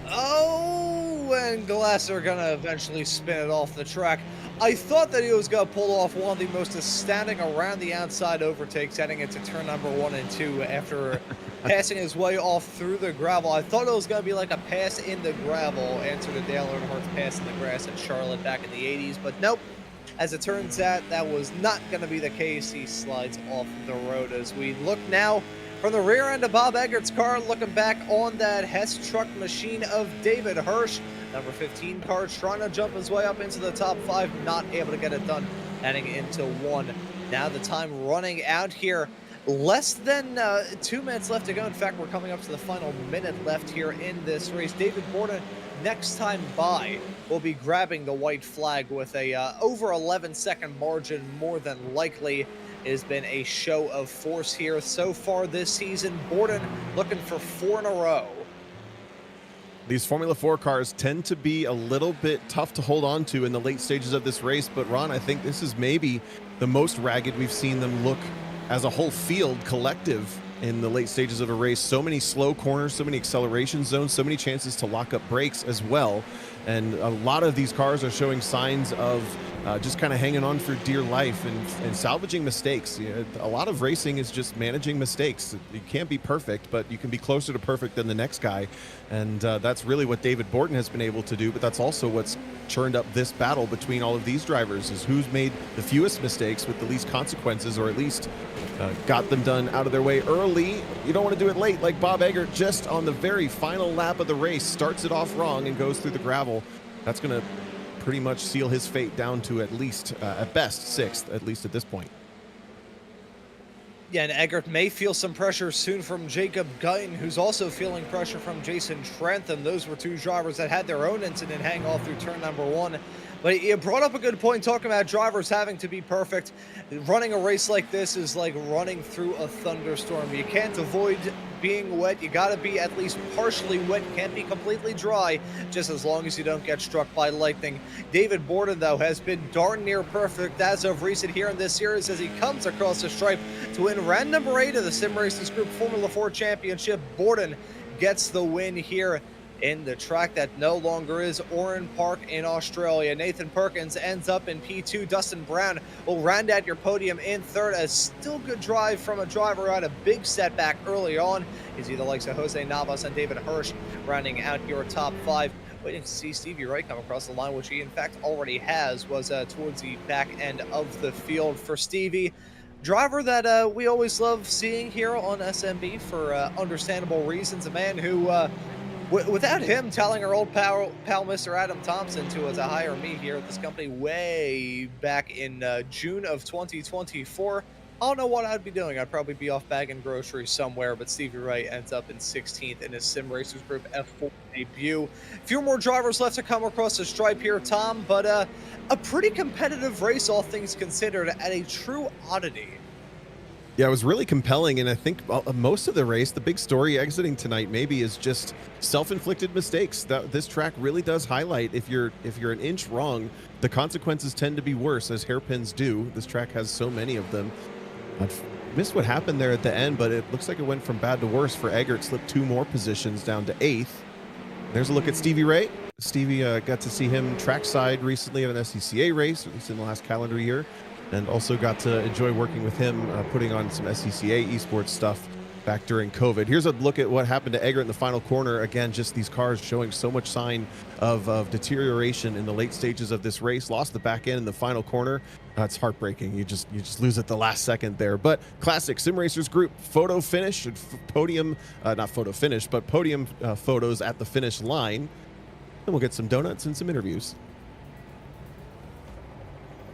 Oh, and Glasser gonna eventually spin it off the track. I thought that he was going to pull off one of the most astounding around the outside overtakes heading into turn number 1 and 2 after passing his way off through the gravel. I thought it was going to be like a pass in the gravel, answer to Dale Earnhardt's pass in the grass at Charlotte back in the 80s, but nope. As it turns out, that was not going to be the case. He slides off the road as we look now from the rear end of Bob Eggert's car, looking back on that Hess truck machine of David Hirsch. Number 15 car trying to jump his way up into the top 5, not able to get it done, heading into 1. Now the time running out here. Less than 2 minutes left to go. In fact, we're coming up to the final minute left here in this race. David Borden, next time by, will be grabbing the white flag with a over 11-second margin, more than likely. It has been a show of force here so far this season. Borden looking for 4 in a row. These Formula 4 cars tend to be a little bit tough to hold on to in the late stages of this race, but Ron, I think this is maybe the most ragged we've seen them look as a whole field collective in the late stages of a race. So many slow corners, so many acceleration zones, so many chances to lock up brakes as well. And a lot of these cars are showing signs of just kind of hanging on for dear life and salvaging mistakes. A lot of racing is just managing mistakes. You can't be perfect, but you can be closer to perfect than the next guy. And that's really what David Borden has been able to do. But that's also what's churned up this battle between all of these drivers, is who's made the fewest mistakes with the least consequences, or at least got them done out of their way early. You don't want to do it late, like Bob Eggert just on the very final lap of the race starts it off wrong and goes through the gravel. That's going to pretty much seal his fate down to at least, at best, 6th, at least at this point. Yeah, and Eggert may feel some pressure soon from Jacob Guyton, who's also feeling pressure from Jason Trentham. Those were two drivers that had their own incident hang off through turn number 1. But you brought up a good point talking about drivers having to be perfect. Running a race like this is like running through a thunderstorm. You can't avoid being wet. You got to be at least partially wet. You can't be completely dry, just as long as you don't get struck by lightning. David Borden, though, has been darn near perfect as of recent here in this series as he comes across the stripe to win round number 8 of the Sim Racers Group Formula 4 Championship. Borden gets the win here in the track that no longer is Oran Park in Australia. Nathan Perkins ends up in P2. Dustin Brown will round out your podium in 3rd. A still good drive from a driver who had a big setback early on. You see the likes of Jose Navas and David Hirsch rounding out your top 5. Waiting to see Stevie Wright come across the line, which he in fact already has, was towards the back end of the field for Stevie. Driver that we always love seeing here on SMB for understandable reasons. A man who without him telling our old pal Mr. Adam Thompson to hire me here at this company way back in June of 2024, I don't know what I'd be doing. I'd probably be off bagging groceries somewhere, but Stevie Wright ends up in 16th in his Sim Racers Group F4 debut. A few more drivers left to come across the stripe here, Tom, but a pretty competitive race, all things considered, at a true oddity. Yeah, it was really compelling, and I think most of the race, the big story exiting tonight maybe, is just self-inflicted mistakes. That this track really does highlight, if you're an inch wrong, the consequences tend to be worse, as hairpins do. This track has so many of them. I missed what happened there at the end, but it looks like it went from bad to worse for Eggert. Slipped 2 more positions down to 8th. There's a look at Stevie Ray. Stevie got to see him trackside recently at an SCCA race, at least in the last calendar year, and also got to enjoy working with him, putting on some SCCA esports stuff back during COVID. Here's a look at what happened to Eggert in the final corner. Again, just these cars showing so much sign of deterioration in the late stages of this race. Lost the back end in the final corner. It's heartbreaking. You just lose at the last second there. But classic Sim Racers Group photo finish and podium, not photo finish, but podium photos at the finish line. And we'll get some donuts and some interviews.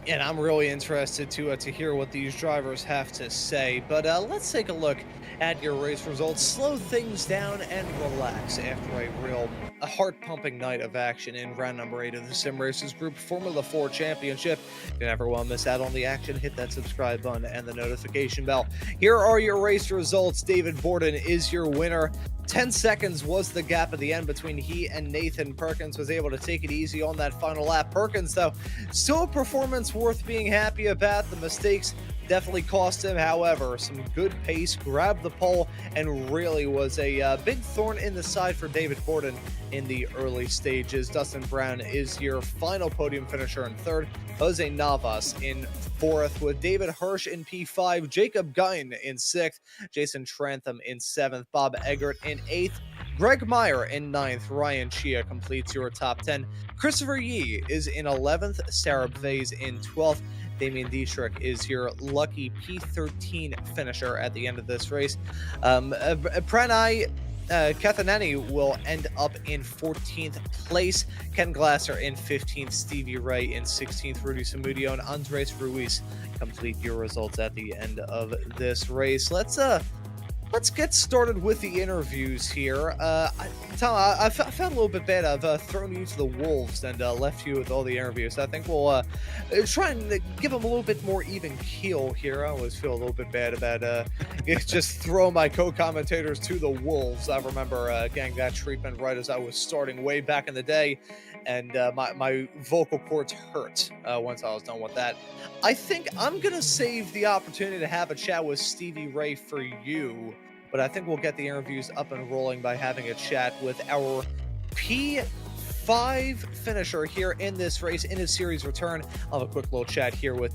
And I'm really interested to hear what these drivers have to say. But let's take a look at your race results. Slow things down and relax after a heart-pumping night of action in round number 8 of the Sim Racers Group Formula 4 Championship. If you never want to miss out on the action, hit that subscribe button and the notification bell. Here are your race results. David Borden is your winner. 10 seconds was the gap at the end between he and Nathan Perkins. Was able to take it easy on that final lap. Perkins, though, still a performance worth being happy about. The mistakes definitely cost him. However, some good pace, grabbed the pole, and really was a big thorn in the side for David Borden in the early stages. Dustin Brown is your final podium finisher in 3rd. Jose Navas in 4th, with David Hirsch in P5, Jacob Guyton in 6th, Jason Trantham in 7th, Bob Eggert in 8th, Greg Meyer in 9th, Ryan Chia completes your top 10. Christopher Yee is in 11th, Sarah Vase in 12th, Damian Dietrich is your lucky P13 finisher at the end of this race. Pranay Kathanani will end up in 14th place. Ken Glasser in 15th. Stevie Ray in 16th. Rudy Samudio and Andres Ruiz complete your results at the end of this race. Let's get started with the interviews here. Tom, I felt a little bit bad. I've thrown you to the wolves and left you with all the interviews. I think we'll try and give them a little bit more even keel here. I always feel a little bit bad about just throw my co-commentators to the wolves. I remember getting that treatment right as I was starting way back in the day, and my vocal cords hurt once I was done with that. I think I'm going to save the opportunity to have a chat with Stevie Ray for you, but I think we'll get the interviews up and rolling by having a chat with our P13 P5 finisher here in this race in his series return. I'll have a quick little chat here with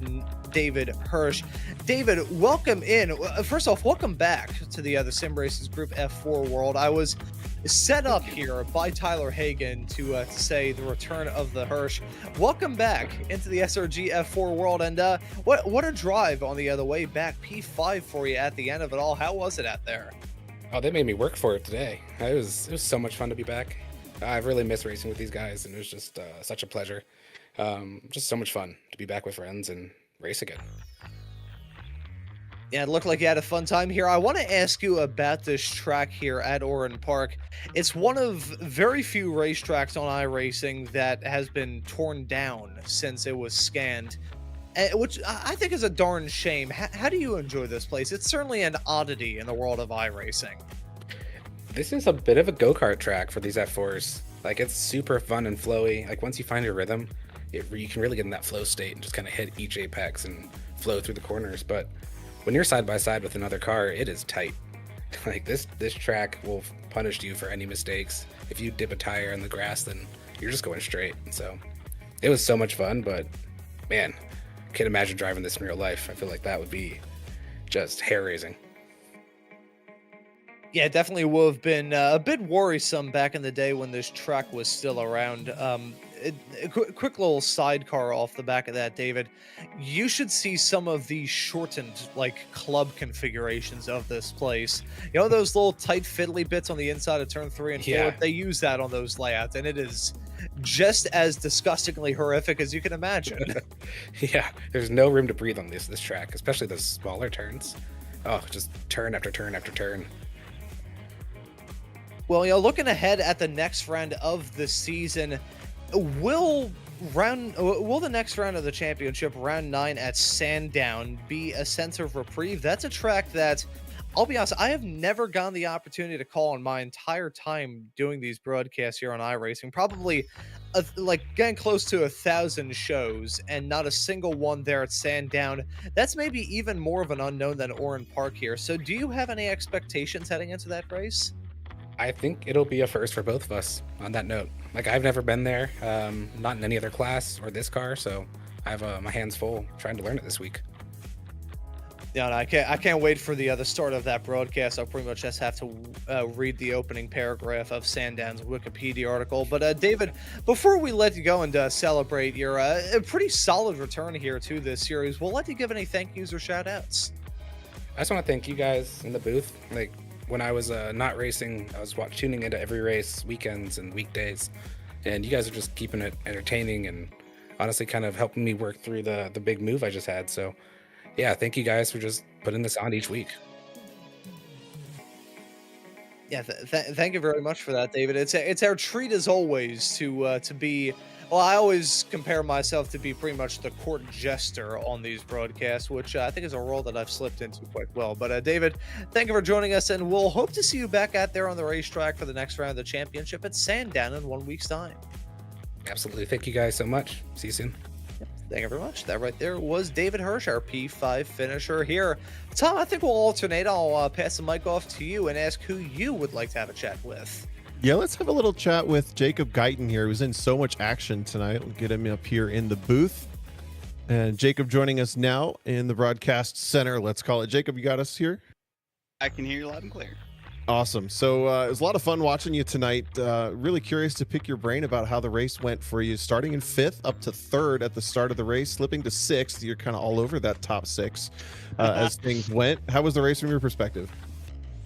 David Hirsch. David, welcome in. First off, welcome back to the Sim Racers Group F4 world. I was set up here by Tyler Hagan to say the return of the Hirsch. Welcome back into the SRG F4 world, and what a drive on the way back. P5 for you at the end of it all. How was it out there? Oh, they made me work for it today. It was so much fun to be back. I've really missed racing with these guys, and it was just such a pleasure. Just so much fun to be back with friends and race again. Yeah, it looked like you had a fun time here. I want to ask you about this track here at Oran Park. It's one of very few racetracks on iRacing that has been torn down since it was scanned, which I think is a darn shame. How do you enjoy this place? It's certainly an oddity in the world of iRacing. This is a bit of a go-kart track for these F4s. Like, it's super fun and flowy. Like, once you find your rhythm, you can really get in that flow state and just kind of hit each apex and flow through the corners. But when you're side by side with another car, it is tight. Like, this track will punish you for any mistakes. If you dip a tire in the grass, then you're just going straight. So it was so much fun, but man, can't imagine driving this in real life. I feel like that would be just hair-raising. Yeah, it definitely would have been a bit worrisome back in the day when this track was still around. A quick little sidecar off the back of that, David. You should see some of the shortened, like, club configurations of this place. You know those little tight fiddly bits on the inside of turn 3 and 4? Yeah. They use that on those layouts, and it is just as disgustingly horrific as you can imagine. Yeah, there's no room to breathe on this track, especially those smaller turns. Oh, just turn after turn after turn. Well, looking ahead at the next round of the season, will the next round of the championship, round 9 at Sandown, be a sense of reprieve? That's a track that, I'll be honest, I have never gotten the opportunity to call in my entire time doing these broadcasts here on iRacing. Probably like getting close to 1,000 shows, and not a single one there at Sandown. That's maybe even more of an unknown than Oran Park here. So do you have any expectations heading into that race? I think it'll be a first for both of us on that note. Like, I've never been there, not in any other class or this car, so I have my hands full trying to learn it this week. Yeah, no, I can't wait for the start of that broadcast. I'll pretty much just have to read the opening paragraph of Sandown's Wikipedia article. But David, before we let you go and celebrate your a pretty solid return here to this series, we'll let you give any thank yous or shout outs. I just want to thank you guys in the booth. Like, when I was not racing, I was tuning into every race, weekends and weekdays, and you guys are just keeping it entertaining and honestly kind of helping me work through the big move I just had. So yeah, thank you guys for just putting this on each week. Yeah, thank you very much for that, David. It's our treat as always to be. Well, I always compare myself to be pretty much the court jester on these broadcasts, which I think is a role that I've slipped into quite well. But David, thank you for joining us, and we'll hope to see you back out there on the racetrack for the next round of the championship at Sandown in 1 week's time. Absolutely. Thank you guys so much. See you soon. Thank you very much. That right there was David Hirsch, our P5 finisher here. Tom, I think we'll alternate. I'll pass the mic off to you and ask who you would like to have a chat with. Yeah, let's have a little chat with Jacob Guyton here, who's in so much action tonight. We'll get him up here in the booth. And Jacob joining us now in the broadcast center, let's call it. Jacob, you got us here? I can hear you loud and clear. Awesome. So it was a lot of fun watching you tonight. Really curious to pick your brain about how the race went for you, starting in 5th up to 3rd at the start of the race, slipping to 6th. You're kind of all over that top 6 as things went. How was the race from your perspective?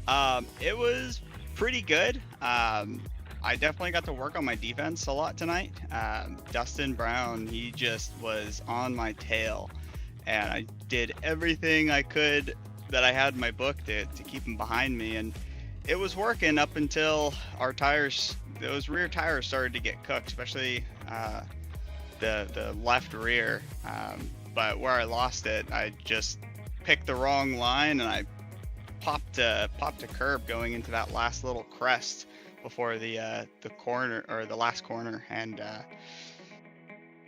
It was pretty good. I definitely got to work on my defense a lot tonight. Dustin Brown, he just was on my tail, and I did everything I could that I had in my book to keep him behind me, and it was working up until our tires, those rear tires started to get cooked, especially the left rear. But where I lost it, I just picked the wrong line, and I popped a curb going into that last little crest before the corner, or the last corner, and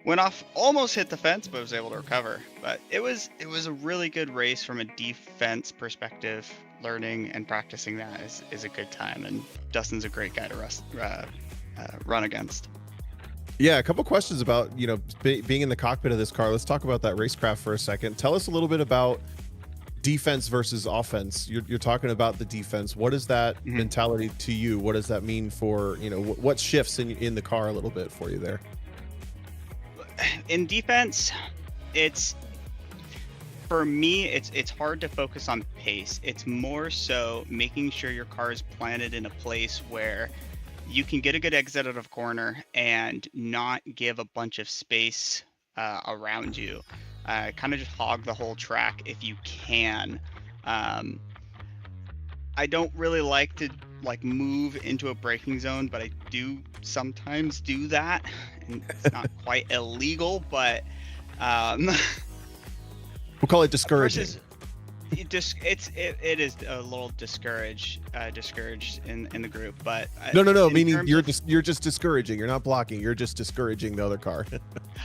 went off, almost hit the fence, but was able to recover. But it was a really good race from a defense perspective. Learning and practicing that is a good time, and Dustin's a great guy to run against. Yeah, a couple questions about, being in the cockpit of this car. Let's talk about that racecraft for a second. Tell us a little bit about defense versus offense. You're talking about the defense. What is that mentality to you? What does that mean for, what shifts in the car a little bit for you there? In defense, for me, it's hard to focus on pace. It's more so making sure your car is planted in a place where you can get a good exit out of corner and not give a bunch of space around you. Kind of just hog the whole track if you can. I don't really like to move into a braking zone, but I do sometimes do that, and it's not quite illegal, but we'll call it discouraging. It is a little discouraged in the group, but no, meaning you're just discouraging. You're not blocking. You're just discouraging the other car.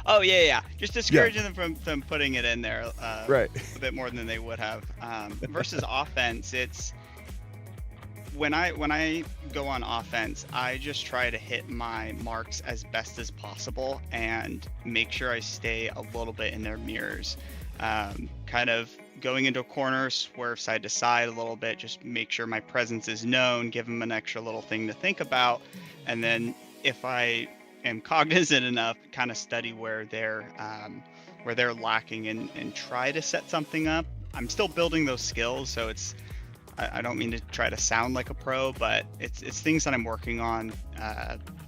Oh yeah, just discouraging them from putting it in there, right? A bit more than they would have. Versus offense, it's when I go on offense, I just try to hit my marks as best as possible and make sure I stay a little bit in their mirrors. Kind of going into a corner, swerve side to side a little bit, just make sure my presence is known, give them an extra little thing to think about, and then if I am cognizant enough, kind of study where they're lacking and try to set something up. I'm still building those skills, so I don't mean to try to sound like a pro, but it's things that I'm working on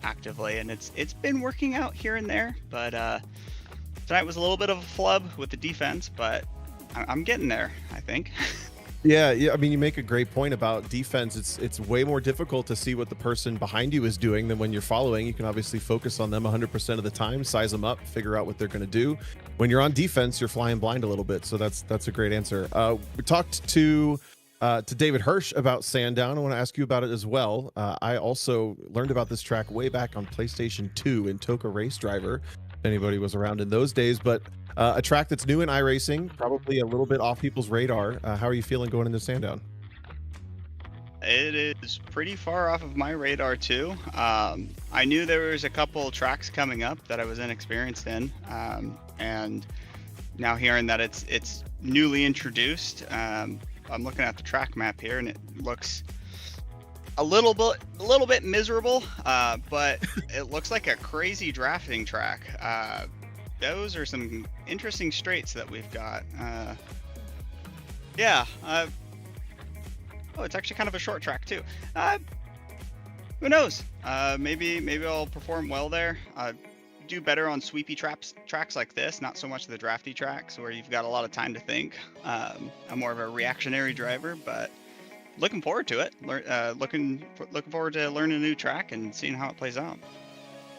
actively, and it's been working out here and there. But tonight was a little bit of a flub with the defense, but I'm getting there, I think. Yeah. I mean, you make a great point about defense. It's way more difficult to see what the person behind you is doing than when you're following. You can obviously focus on them 100% of the time, size them up, figure out what they're going to do. When you're on defense, you're flying blind a little bit. So that's a great answer. We talked to David Hirsch about Sandown. I want to ask you about it as well. I also learned about this track way back on PlayStation 2 in Toka Race Driver, if anybody was around in those days, but a track that's new in iRacing, probably a little bit off people's radar. How are you feeling going into Sandown? It is pretty far off of my radar too. I knew there was a couple tracks coming up that I was inexperienced in, and now hearing that it's newly introduced, I'm looking at the track map here, and it looks a little bit miserable, but it looks like a crazy drafting track. Those are some interesting straights that we've got. It's actually kind of a short track too. Who knows? Maybe I'll perform well there. Do better on sweepy tracks like this, not so much the drafty tracks where you've got a lot of time to think. I'm more of a reactionary driver, but looking forward to it. Looking forward to learning a new track and seeing how it plays out.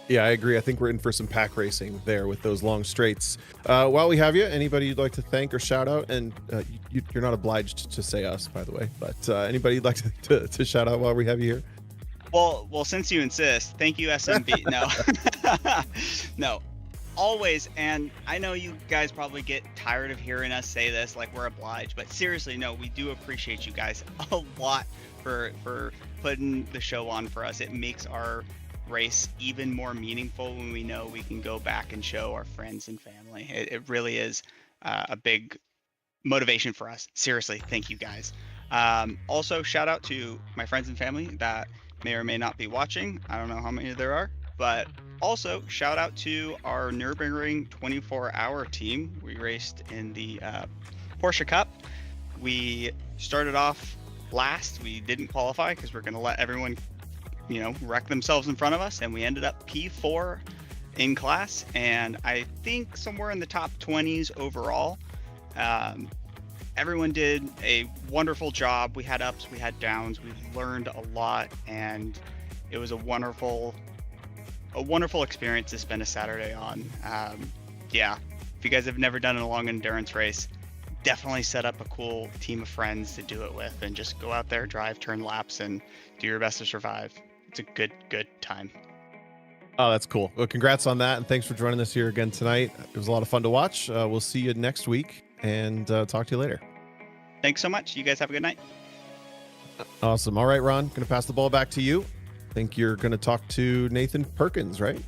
Yeah, I agree. I think we're in for some pack racing there with those long straights. While we have you, anybody you'd like to thank or shout out? And you're not obliged to say us, by the way, but anybody you'd like to shout out while we have you here? Well, since you insist, thank you, SMB. No, always. And I know you guys probably get tired of hearing us say this, like we're obliged, but seriously, no, we do appreciate you guys a lot for putting the show on for us. It makes our race even more meaningful when we know we can go back and show our friends and family. It really is a big motivation for us. Seriously, thank you guys. Also, shout out to my friends and family that may or may not be watching. I don't know how many there are, but also shout out to our Nürburgring 24-hour team. We raced in the Porsche Cup. We started off last. We didn't qualify because we're going to let everyone wreck themselves in front of us, and we ended up P4 in class, and I think somewhere in the top 20s overall. Everyone did a wonderful job. We had ups, we had downs, we learned a lot, and it was a wonderful experience to spend a Saturday on. If you guys have never done a long endurance race, definitely set up a cool team of friends to do it with, and just go out there, drive, turn laps, and do your best to survive. It's a good time. Oh, that's cool. Well, congrats on that, and thanks for joining us here again tonight. It was a lot of fun to watch. We'll see you next week, and talk to you later. Thanks so much. You guys have a good night. Awesome. All right, Ron, going to pass the ball back to you. I think you're going to talk to Nathan Perkins, right?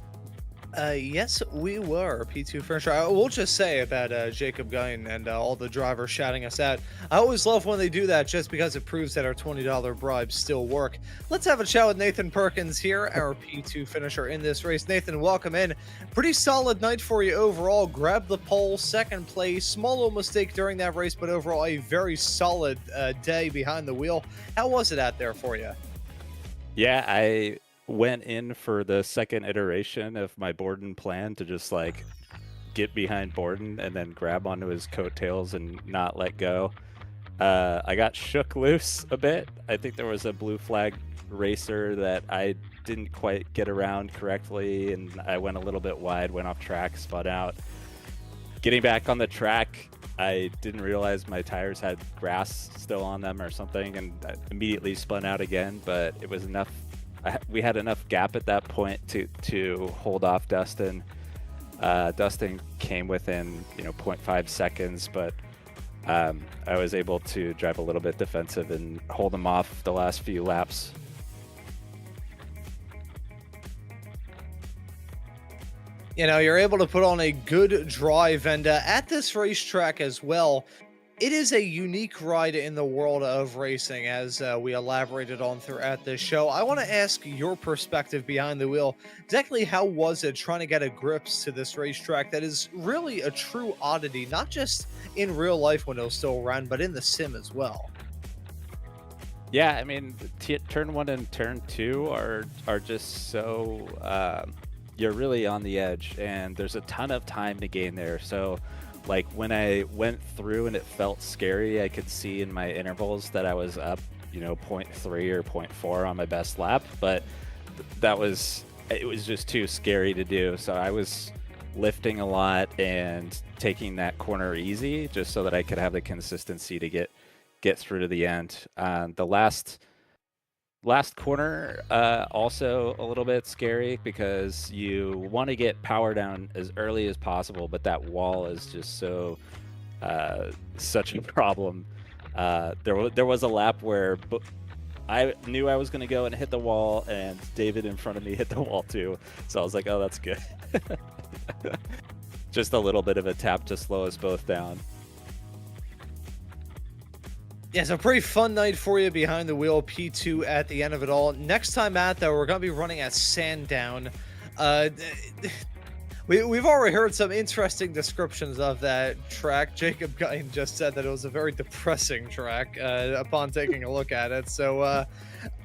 Yes, we were P2 finisher. I will just say about Jacob Guyn and all the drivers shouting us out. I always love when they do that just because it proves that our $20 bribes still work. Let's have a chat with Nathan Perkins here, our P2 finisher in this race. Nathan, welcome in. Pretty solid night for you overall. Grabbed the pole, second place. Small little mistake during that race, but overall a very solid day behind the wheel. How was it out there for you? Yeah, I went in for the second iteration of my Borden plan to just like get behind Borden and then grab onto his coattails and not let go. I got shook loose a bit. I think there was a blue flag racer that I didn't quite get around correctly, and I went a little bit wide, went off track, spun out. Getting back on the track, I didn't realize my tires had grass still on them or something, and I immediately spun out again, but it was enough. We had enough gap at that point to hold off Dustin. Dustin came within 0.5 seconds, but I was able to drive a little bit defensive and hold him off the last few laps. You're able to put on a good drive, and at this racetrack as well, it is a unique ride in the world of racing, as we elaborated on throughout this show. I want to ask your perspective behind the wheel. Exactly how was it trying to get a grips to this racetrack that is really a true oddity, not just in real life when it was still around, but in the sim as well? Yeah, I mean, turn 1 and turn 2 are just so you're really on the edge, and there's a ton of time to gain there. So like when I went through and it felt scary, I could see in my intervals that I was up 0.3 or 0.4 on my best lap, but it was just too scary to do. So I was lifting a lot and taking that corner easy just so that I could have the consistency to get through to the end. The last corner also a little bit scary because you want to get power down as early as possible, but that wall is just such a problem. There was a lap where I knew I was going to go and hit the wall, and David in front of me hit the wall too, so I was like, oh, that's good. Just a little bit of a tap to slow us both down. Yeah, it's a pretty fun night for you behind the wheel, P2 at the end of it all. Next time out, though, we're going to be running at Sandown. We've already heard some interesting descriptions of that track. Jacob Guyn just said that it was a very depressing track upon taking a look at it. So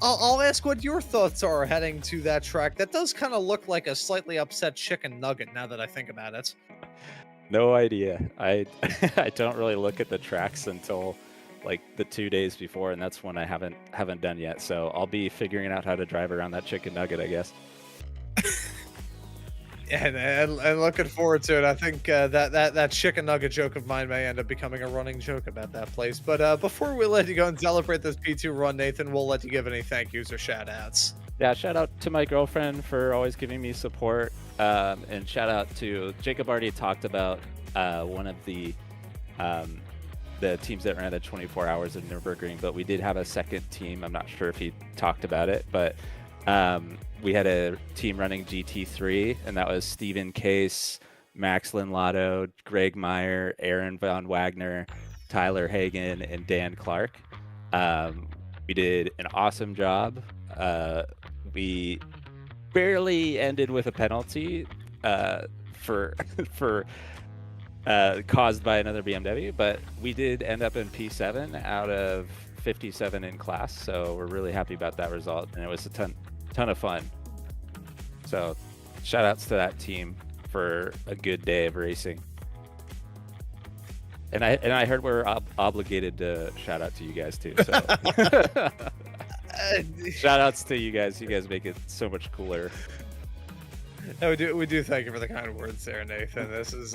I'll ask what your thoughts are heading to that track. That does kind of look like a slightly upset chicken nugget now that I think about it. No idea. I don't really look at the tracks until like the 2 days before, and that's when I haven't done yet. So I'll be figuring out how to drive around that chicken nugget, I guess. And looking forward to it. I think that chicken nugget joke of mine may end up becoming a running joke about that place. But before we let you go and celebrate this P2 run, Nathan, we'll let you give any thank yous or shout outs. Yeah, shout out to my girlfriend for always giving me support, and shout out to Jacob. Already talked about one of the teams that ran the 24 hours of Nürburgring, but we did have a second team. I'm not sure if he talked about it, but we had a team running GT3, and that was Stephen Case, Max Linlotto, Greg Meyer, Aaron Von Wagner, Tyler Hagen, and Dan Clark. We did an awesome job. We barely ended with a penalty for caused by another BMW, but we did end up in P7 out of 57 in class, so we're really happy about that result, and it was a ton of fun. So shout outs to that team for a good day of racing. And I heard we're obligated to shout out to you guys too, so shout outs to you guys make it so much cooler. No, we do thank you for the kind words there, Nathan. This is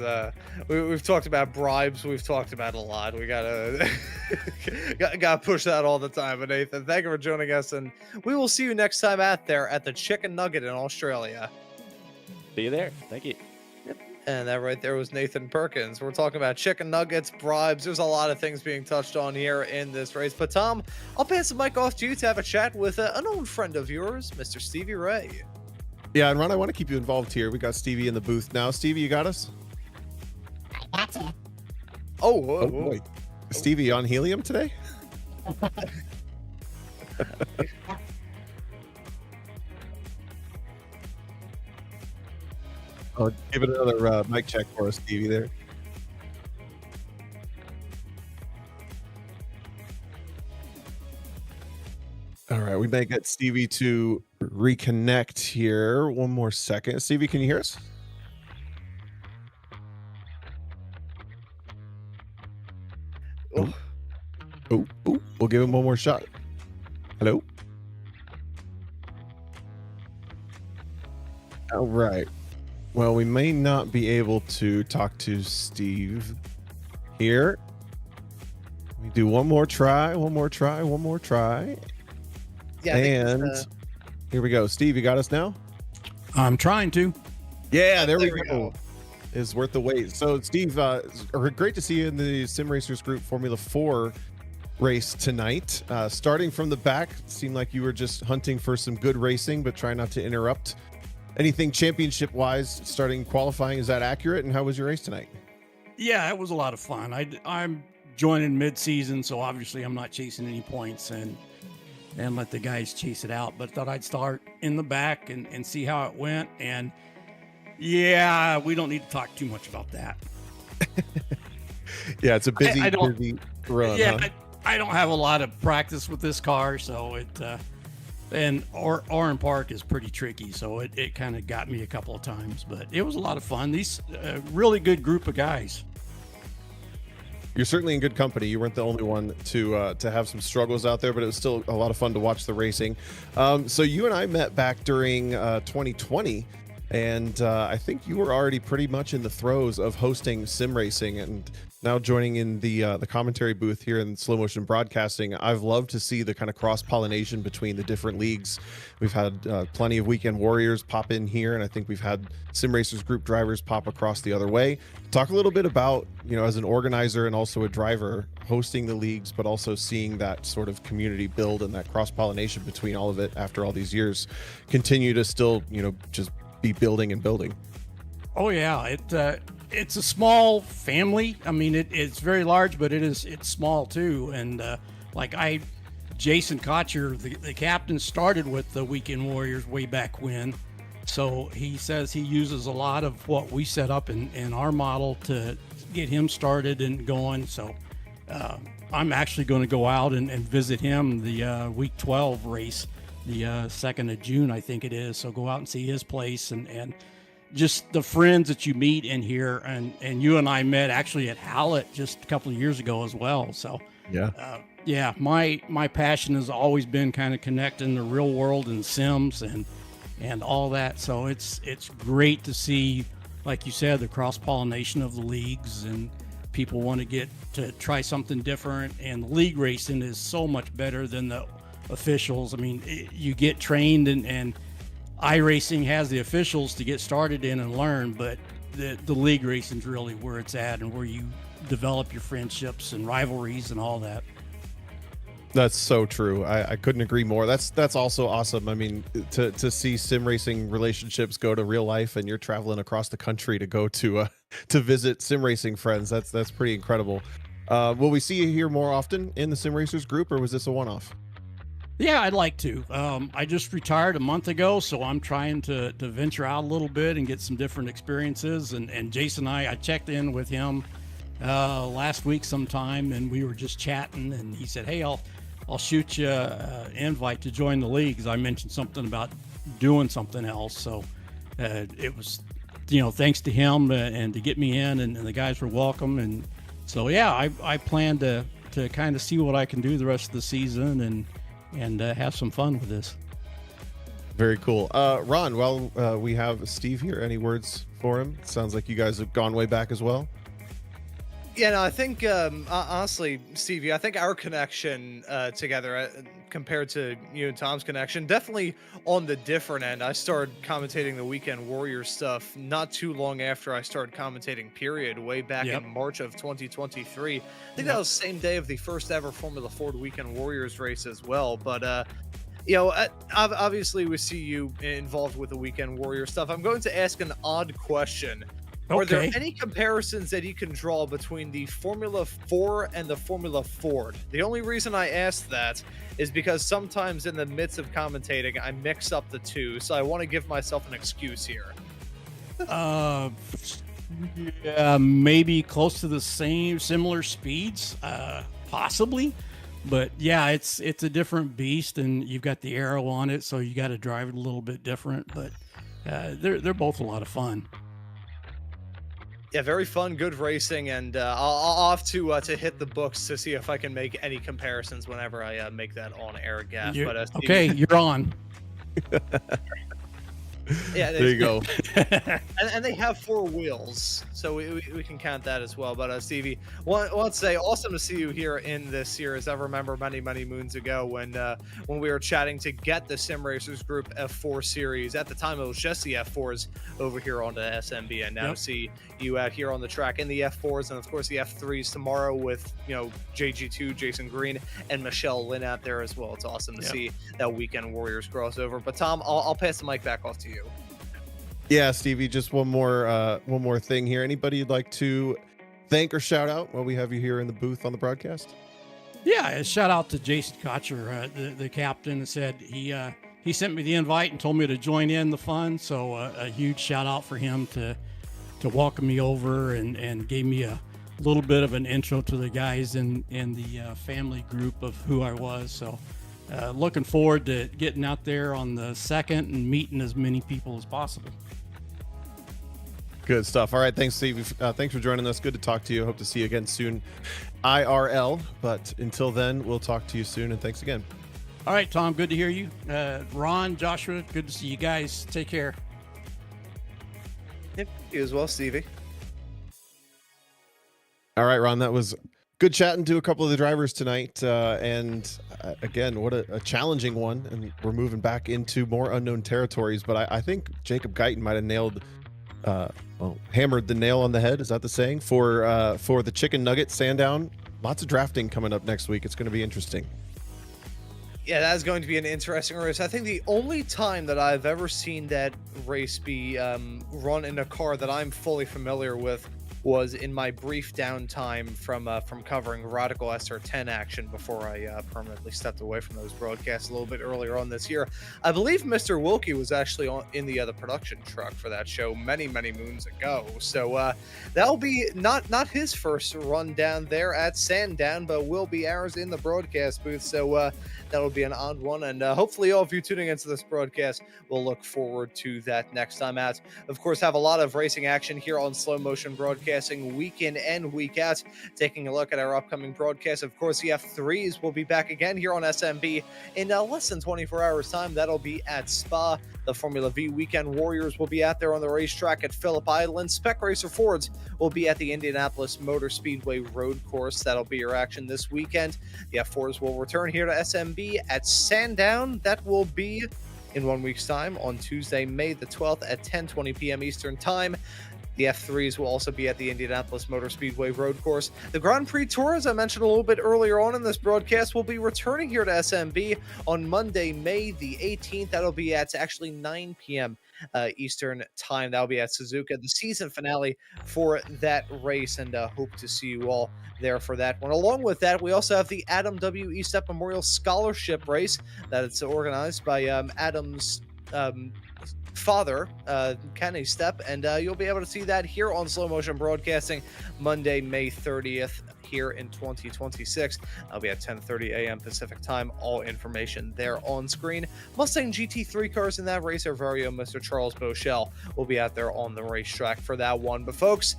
we've talked about bribes, we've talked about a lot. We gotta push that all the time. But Nathan, thank you for joining us, and we will see you next time out there at the Chicken Nugget in Australia. See you there. Thank you. And that right there was Nathan Perkins. We're talking about chicken nuggets, bribes. There's a lot of things being touched on here in this race. But Tom, I'll pass the mic off to you to have a chat with an old friend of yours, Mr. Stevie Ray. Yeah, and Ron, I want to keep you involved here. We got Stevie in the booth now. Stevie, you got us? Oh, whoa, Oh, whoa. boy. Stevie on helium today? Oh, give it another mic check for us, Stevie, there. All right, we may get Stevie to reconnect here. One more second. Stevie, can you hear us? Oh. Oh, we'll give him one more shot. Hello? All right. Well, we may not be able to talk to Steve here. We do one more try. Yeah, I think it's, And here we go. Steve, you got us now? I'm trying to. Yeah, there we There we go. go. Is worth the wait. So, Steve, great to see you in the Sim Racers Group Formula 4 race tonight. Starting from the back, it seemed like you were just hunting for some good racing, but trying not to interrupt anything championship-wise. Starting qualifying, is that accurate? And how was your race tonight? Yeah, it was a lot of fun. I'm joining mid-season, so obviously I'm not chasing any points and let the guys chase it out. But thought I'd start in the back and see how it went. And yeah, we don't need to talk too much about that. Yeah, it's a busy, I don't- busy run. Yeah, huh? I don't have a lot of practice with this car, so and Oran Park is pretty tricky, so it kind of got me a couple of times, but it was a lot of fun. These really good group of guys. You're certainly in good company. You weren't the only one to have some struggles out there, but it was still a lot of fun to watch the racing. So you and I met back during 2020, and I think you were already pretty much in the throes of hosting sim racing, and now joining in the commentary booth here in slow motion broadcasting. I've loved to see the kind of cross pollination between the different leagues. We've had plenty of weekend warriors pop in here, and I think we've had sim racers group drivers pop across the other way. Talk a little bit about, as an organizer and also a driver, hosting the leagues, but also seeing that sort of community build and that cross pollination between all of it after all these years continue to still, just be building and building. Oh yeah, it's a small family. I mean, it's very large, but it's small too. And Jason Cotcher, the captain, started with the Weekend Warriors way back when. So he says he uses a lot of what we set up in our model to get him started and going. So I'm actually going to go out and visit him the week 12 race, the 2nd of June, I think it is. So go out and see his place and just the friends that you meet in here. And you and I met actually at Hallett just a couple of years ago as well. So Yeah. My passion has always been kind of connecting the real world and Sims and all that. So it's great to see, like you said, the cross-pollination of the leagues, and people want to get to try something different. And the league racing is so much better than the officials. I mean, you get trained, and iRacing has the officials to get started in and learn, but the league racing is really where it's at and where you develop your friendships and rivalries and all that. That's so true. I couldn't agree more. That's also awesome. I mean, to see sim racing relationships go to real life, and you're traveling across the country to go to visit sim racing friends. That's pretty incredible. Will we see you here more often in the Sim Racers group, or was this a one-off? Yeah, I'd like to. I just retired a month ago, so I'm trying to venture out a little bit and get some different experiences. And Jason and I checked in with him last week sometime, and we were just chatting, and he said, hey, I'll shoot you an invite to join the leagues. I mentioned something about doing something else. So it was, thanks to him and to get me in, and the guys were welcome. And so, yeah, I plan to kind of see what I can do the rest of the season and have some fun with this. Very cool. Ron, while we have Steve here, any words for him? Sounds like you guys have gone way back as well. Yeah, no, I think, honestly, Stevie, I think our connection together compared to you and Tom's connection, definitely on the different end. I started commentating the Weekend Warriors stuff not too long after I started commentating, period, way back in March of 2023. I think that was the same day of the first ever Formula Ford Weekend Warriors race as well. But Obviously we see you involved with the Weekend Warrior stuff. I'm going to ask an odd question. Are there Okay. any comparisons that you can draw between the Formula 4 and the Formula Ford? The only reason I ask that is because sometimes in the midst of commentating, I mix up the two, so I want to give myself an excuse here. Yeah, maybe close to the similar speeds, possibly. But yeah, it's a different beast, and you've got the arrow on it, so you got to drive it a little bit different. But they're both a lot of fun. Yeah, very fun, good racing, and I'll have to hit the books to see if I can make any comparisons whenever I make that on-air gaff. But Okay, you're on. Yeah, There you go. and they have 4 wheels, so we can count that as well. But Stevie, want to say awesome to see you here in this series. I remember many moons ago when we were chatting to get the Sim Racers Group F4 series. At the time, it was just the F4s over here on the SMB, and now to see you out here on the track in the F4s, and of course the F3s tomorrow with JG2, Jason Green, and Michelle Lynn out there as well. It's awesome to see that Weekend Warriors crossover. But Tom, I'll pass the mic back off to you. Yeah, Stevie, just one more thing here. Anybody you'd like to thank or shout out while we have you here in the booth on the broadcast? Yeah, a shout out to Jason Cotcher, the captain, that said he sent me the invite and told me to join in the fun. So a huge shout out for him to welcome me over and gave me a little bit of an intro to the guys in the family group of who I was. So looking forward to getting out there on the 2nd and meeting as many people as possible. Good stuff. All right, thanks, Stevie. Thanks for joining us. Good to talk to you. Hope to see you again soon, IRL. But until then, we'll talk to you soon, and thanks again. All right, Tom, good to hear you. Ron, Joshua, good to see you guys. Take care. Yep, you as well, Stevie. All right, Ron, that was good chatting to a couple of the drivers tonight. And again, what a challenging one. And we're moving back into more unknown territories. But I think Jacob Guyton might have hammered the nail on the head. Is that the saying? For the Chicken Nugget Sandown. Lots of drafting coming up next week. It's going to be interesting. Yeah, that is going to be an interesting race. I think the only time that I've ever seen that race be run in a car that I'm fully familiar with was in my brief downtime from covering Radical SR10 action before I permanently stepped away from those broadcasts a little bit earlier on this year. I believe Mr. Wilkie was actually in the other production truck for that show many moons ago. So that'll be not his first run down there at Sandown, but will be ours in the broadcast booth. So that'll be an odd one, and hopefully all of you tuning into this broadcast will look forward to that next time out. Of course, have a lot of racing action here on Slow Motion Broadcasting week in and week out. Taking a look at our upcoming broadcast, of course, the F3s will be back again here on SMB in less than 24 hours time. That'll be at Spa. The Formula V Weekend Warriors will be out there on the racetrack at Phillip Island. Spec Racer Fords will be at the Indianapolis Motor Speedway Road Course. That'll be your action this weekend. The F4s will return here to SMB at Sandown. That will be in 1 week's time on Tuesday, May the 12th at 10:20 p.m. Eastern Time. The F3s will also be at the Indianapolis Motor Speedway Road Course. The Grand Prix Tour, as I mentioned a little bit earlier on in this broadcast, will be returning here to SMB on Monday, May the 18th. That'll be at actually 9 p.m. Eastern Time. That'll be at Suzuka, the season finale for that race, and hope to see you all there for that one. Along with that, we also have the Adam W. Estep Memorial Scholarship Race that it's organized by Adam's father, Kenny Stepp, and you'll be able to see that here on Slow Motion Broadcasting Monday, May 30th here in 2026. I'll be at 10:30 a.m. Pacific time. All information there on screen. Mustang GT3 cars in that race, our very own Mr. Charles Bochelle will be out there on the racetrack for that one. But folks,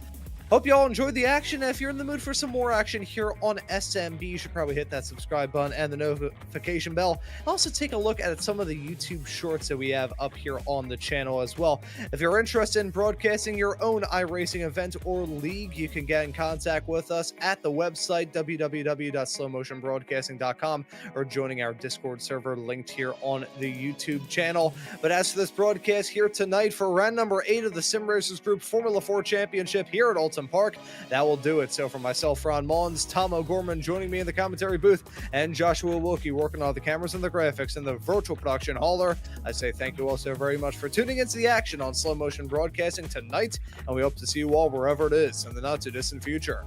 hope you all enjoyed the action. If you're in the mood for some more action here on SMB, you should probably hit that subscribe button and the notification bell. Also take a look at some of the YouTube shorts that we have up here on the channel as well. If you're interested in broadcasting your own iRacing event or league, you can get in contact with us at the website www.slowmotionbroadcasting.com or joining our Discord server linked here on the YouTube channel. But as for this broadcast here tonight for round number 8 of the Sim Racers Group Formula 4 Championship here at Ultimate Hamilton Park. That will do it. So for myself, Ron Maunz, Tom O'Gorman joining me in the commentary booth, and Joshua Wilkie working on the cameras and the graphics and the virtual production hauler, I say thank you all so very much for tuning into the action on Slow Motion Broadcasting tonight, and we hope to see you all wherever it is in the not too distant future.